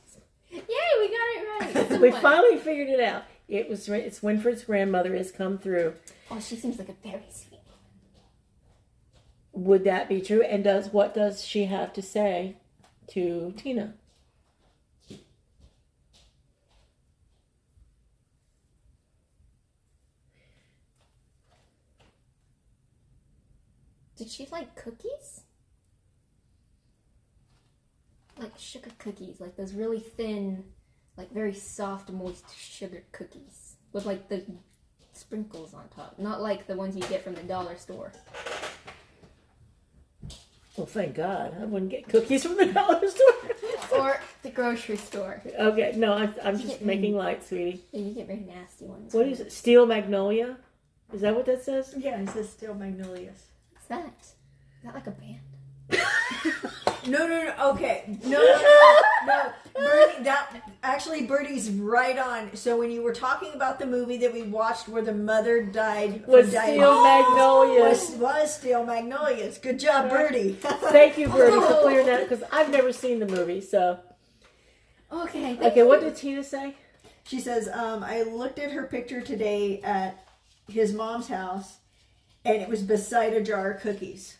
Yay, we got it right. We finally figured it out. It's Winfred's grandmother has come through. Oh, she seems like a very sweet Would that be true? And what does she have to say to Tina? Did she like cookies? Like sugar cookies, like those really thin, like very soft, moist sugar cookies with like the sprinkles on top. Not like the ones you get from the dollar store. Well, thank God. I wouldn't get cookies from the dollar store. Or the grocery store. Okay, no, I'm just making light, sweetie. Yeah, you get very nasty ones. What is it? Steel Magnolia? Is that what that says? Yeah, it says Steel Magnolias. What's that? Is that like a band? No, okay. No. Bertie, Bertie's right on. So when you were talking about the movie that we watched where the mother died Was from Steel Magnolias. was Steel Magnolias. Good job, Bertie. Thank you, Bertie, for clearing that, because I've never seen the movie, so. Okay. Okay, what did Tina say? She says, I looked at her picture today at his mom's house, and it was beside a jar of cookies.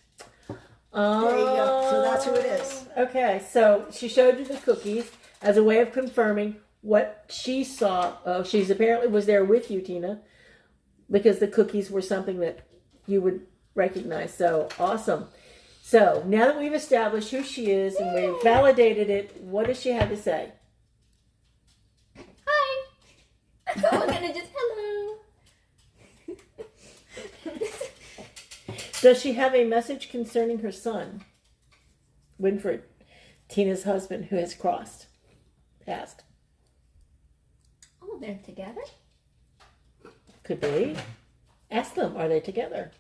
Oh, There you go. So that's who it is. Okay, so she showed you the cookies as a way of confirming what she saw. She's apparently was there with you, Tina, because the cookies were something that you would recognize. So awesome. So now that we've established who she is and we've validated it, what does she have to say? Hi. We're gonna just hello. Does she have a message concerning her son, Winfred, Tina's husband, who has passed? Oh, they're together? Could be. Ask them, are they together?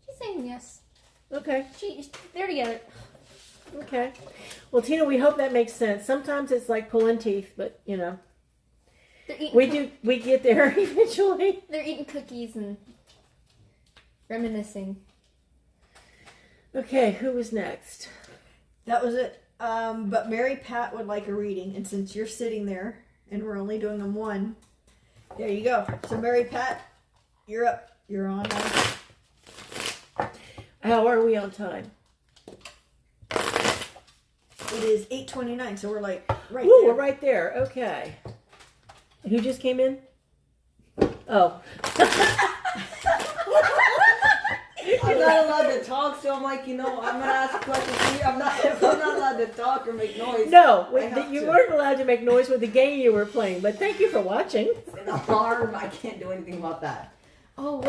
She's saying yes. Okay. They're together. Okay. Well, Tina, we hope that makes sense. Sometimes it's like pulling teeth, but you know, They're eating we get there eventually. They're eating cookies and reminiscing. Okay, who was next? That was it. But Mary Pat would like a reading, and since you're sitting there and we're only doing them one, there you go. So Mary Pat, you're up. You're on now. How are we on time? It is 8:29, so we're like right Ooh, there. we're right there. Okay. Who just came in? Oh. I'm not allowed to talk, so I'm like, I'm gonna ask a question. I'm not allowed to talk or make noise. No, I have you to. weren't allowed to make noise with the game you were playing, but thank you for watching. It's an alarm. I can't do anything about that. Oh,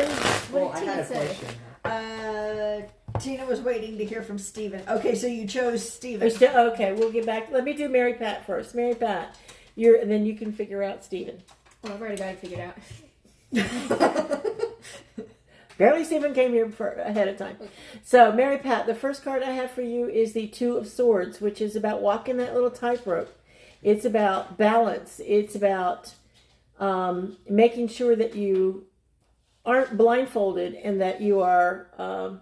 what I did had Tina a say? question. Tina was waiting to hear from Steven. Okay, so you chose Steven. Okay, we'll get back. Let me do Mary Pat first. Mary Pat, and then you can figure out Stephen. Oh, I've already got it figured out. Barely Stephen came here ahead of time. So, Mary Pat, the first card I have for you is the Two of Swords, which is about walking that little tightrope. It's about balance. It's about making sure that you aren't blindfolded and that you are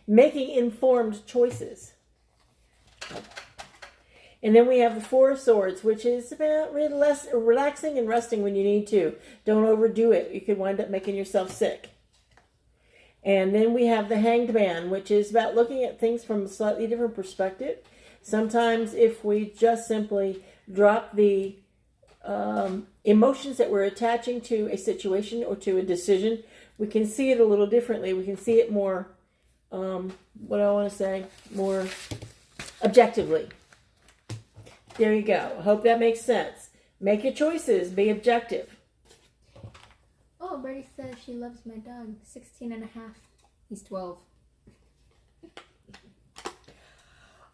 making informed choices. And then we have the Four of Swords, which is about relaxing and resting when you need to. Don't overdo it. You could wind up making yourself sick. And then we have the Hanged Man, which is about looking at things from a slightly different perspective. Sometimes if we just simply drop the emotions that we're attaching to a situation or to a decision, we can see it a little differently. We can see it more, more objectively. There you go. I hope that makes sense. Make your choices. Be objective. Oh, Birdie says she loves my dog. 16 and a half. He's 12.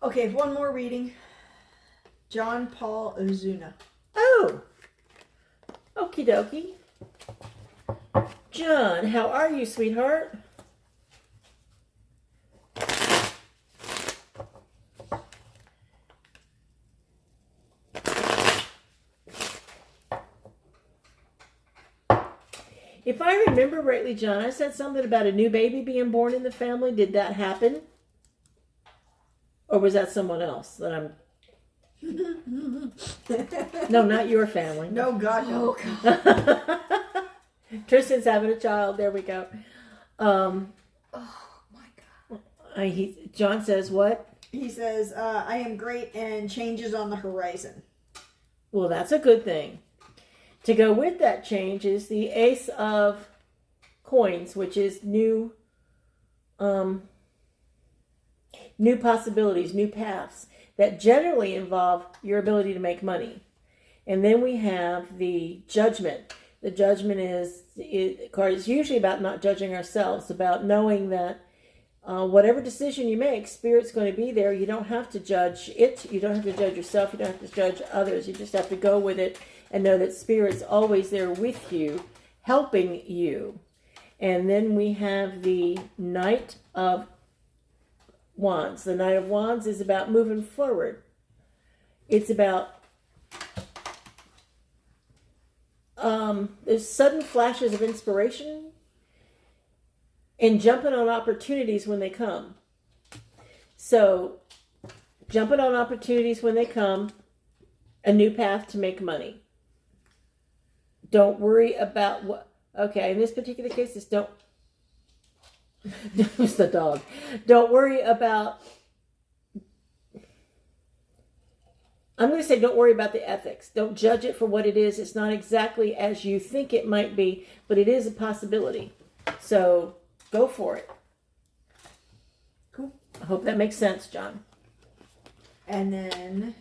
Okay, one more reading. John Paul Ozuna. Oh. Okie dokie. John, how are you, sweetheart? If I remember rightly, John, I said something about a new baby being born in the family. Did that happen? Or was that someone else that I'm... No, not your family. No, God, no. Oh, Tristan's having a child. There we go. Oh, my God. John says what? He says, I am great and changes on the horizon. Well, that's a good thing. To go with that change is the Ace of Coins, which is new possibilities, new paths that generally involve your ability to make money. And then we have the Judgment. The Judgment card is usually about not judging ourselves, about knowing that whatever decision you make, Spirit's going to be there. You don't have to judge it. You don't have to judge yourself. You don't have to judge others. You just have to go with it and know that Spirit's always there with you, helping you. And then we have the Knight of Wands. The Knight of Wands is about moving forward. It's about there's sudden flashes of inspiration and jumping on opportunities when they come. So, jumping on opportunities when they come, a new path to make money. Don't worry about what... Okay, in this particular case, it's don't... It's the dog. Don't worry about... I'm going to say don't worry about the ethics. Don't judge it for what it is. It's not exactly as you think it might be, but it is a possibility. So, go for it. Cool. I hope that makes sense, John. And then...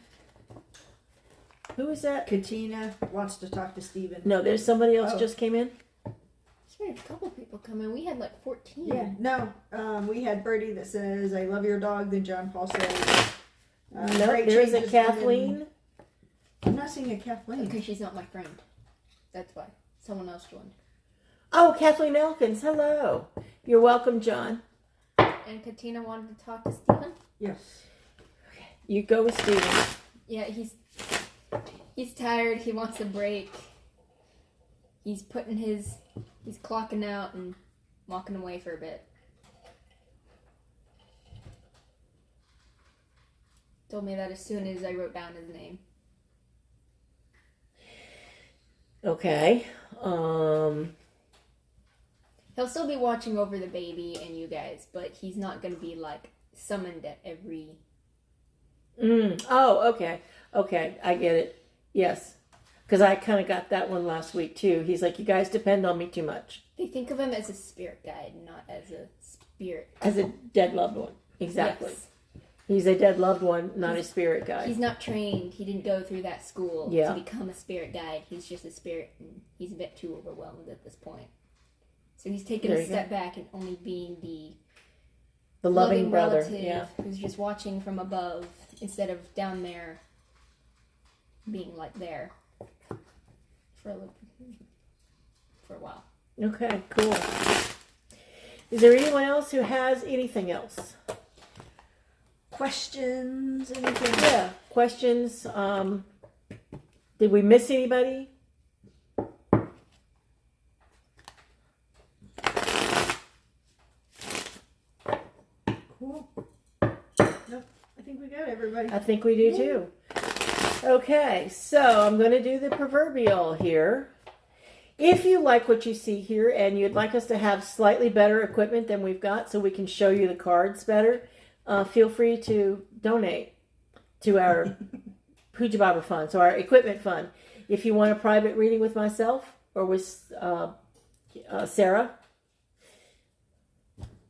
Who is that? Katina wants to talk to Steven. No, there's somebody else just came in. We had a couple people come in. We had like 14. Yeah, no. We had Birdie that says, I love your dog. Then John Paul says... No, great there's a changes Kathleen. I'm not seeing a Kathleen. Because she's not my friend. That's why. Someone else joined. Oh, Kathleen Elkins. Hello. You're welcome, John. And Katina wanted to talk to Steven. Yes. You go with Steven. Yeah, he's tired. He wants a break. He's clocking out and walking away for a bit. Told me that as soon as I wrote down his name. Okay. He'll still be watching over the baby and you guys, but he's not going to be like summoned at every... Oh, okay. Okay, I get it. Yes. Because I kind of got that one last week, too. He's like, you guys depend on me too much. They think of him as a spirit guide, not as a spirit. As a dead loved one. Exactly. Yes. He's a dead loved one, not a spirit guide. He's not trained. He didn't go through that school Yeah. to become a spirit guide. He's just a spirit, and he's a bit too overwhelmed at this point. So he's taking a step back and only being the loving brother, relative yeah. who's just watching from above instead of down there being like there for a while. Okay, cool. Is there anyone else who has anything else? Questions? Anything? Yeah, questions. Did we miss anybody? Cool. Nope. I think we got everybody. I think we do too. Okay, so I'm going to do the proverbial here. If you like what you see here and you'd like us to have slightly better equipment than we've got so we can show you the cards better, feel free to donate to our Puja Baba Fund, so our equipment fund. If you want a private reading with myself or with Sarah,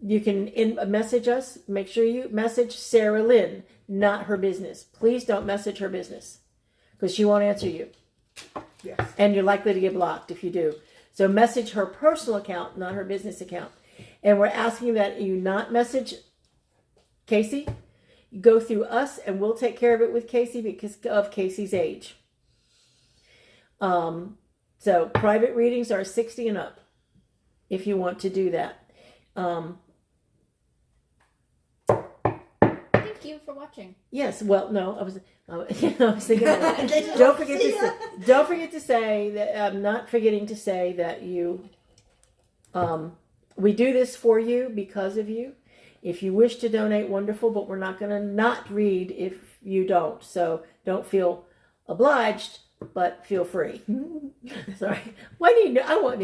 you can message us. Make sure you message Sarah Lynn, not her business. Please don't message her business because she won't answer you. Yes. And you're likely to get blocked if you do. So message her personal account, not her business account. And we're asking that you not message Kaci. You go through us and we'll take care of it with Kaci because of Kaci's age. So private readings are 60 and up if you want to do that. Thank you for watching. Yes, well, no, I was thinking. Don't forget to say that I'm not forgetting to say that you. We do this for you because of you. If you wish to donate, wonderful, but we're not going to not read if you don't. So don't feel obliged, but feel free. Sorry. Why do you? I want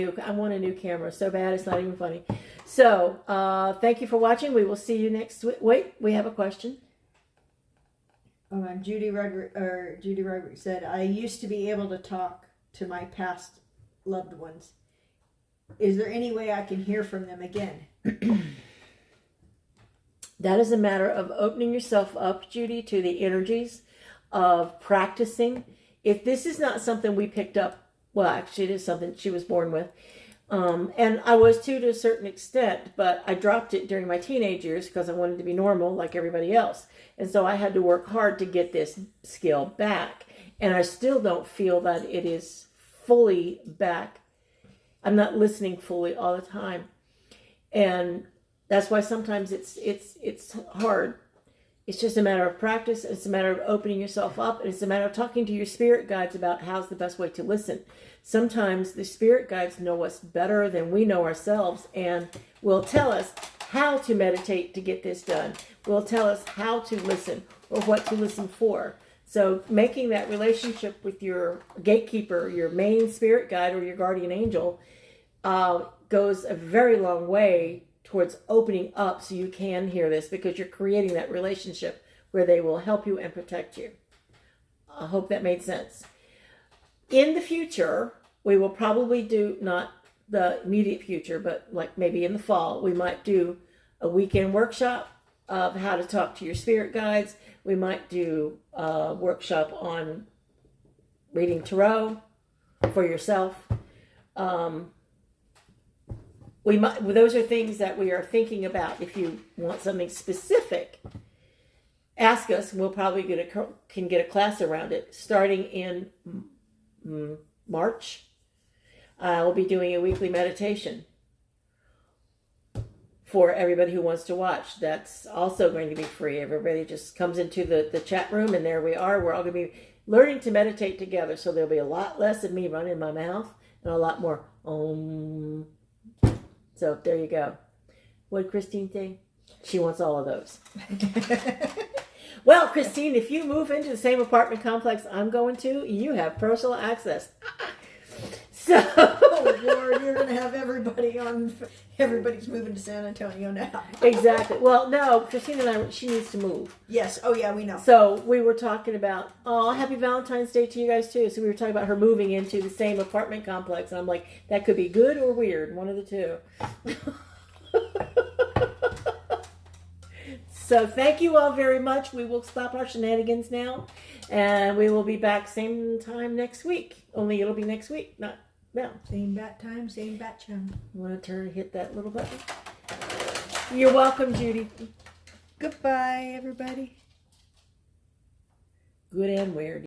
a new camera so bad it's not even funny. So thank you for watching. We will see you next week. Wait, we have a question. Judy Roderick said, I used to be able to talk to my past loved ones. Is there any way I can hear from them again? That is a matter of opening yourself up, Judy, to the energies of practicing. If this is not something we picked up, well, actually it is something she was born with. And I was too to a certain extent, but I dropped it during my teenage years because I wanted to be normal like everybody else. And so I had to work hard to get this skill back. And I still don't feel that it is fully back. I'm not listening fully all the time. And that's why sometimes it's hard. It's just a matter of practice. It's a matter of opening yourself up. And it's a matter of talking to your spirit guides about how's the best way to listen. Sometimes the spirit guides know us better than we know ourselves and will tell us how to meditate to get this done. Will tell us how to listen or what to listen for. So making that relationship with your gatekeeper, your main spirit guide or your guardian angel goes a very long way towards opening up so you can hear this because you're creating that relationship where they will help you and protect you. I hope that made sense. In the future, we will probably do, not the immediate future, but like maybe in the fall, we might do a weekend workshop of how to talk to your spirit guides. We might do a workshop on reading tarot for yourself. Those are things that we are thinking about. If you want something specific, ask us. We'll probably can get a class around it. Starting in March, we'll be doing a weekly meditation for everybody who wants to watch. That's also going to be free. Everybody just comes into the chat room, and there we are. We're all going to be learning to meditate together. So there'll be a lot less of me running my mouth and a lot more om. So there you go. What did Christine think? She wants all of those. Well, Christine, if you move into the same apartment complex I'm going to, you have personal access. So, Oh Lord, you're gonna have everybody on. Everybody's moving to San Antonio now. exactly. Well, no, Christine and she needs to move. Yes. Oh yeah, we know. So we were talking about, happy Valentine's Day to you guys too. So we were talking about her moving into the same apartment complex. And I'm like, that could be good or weird. One of the two. So thank you all very much. We will stop our shenanigans now. And we will be back same time next week. Only it'll be next week, not now. Same bat time, same bat chum. You want to hit that little button? You're welcome, Judy. Goodbye, everybody. Good and weird.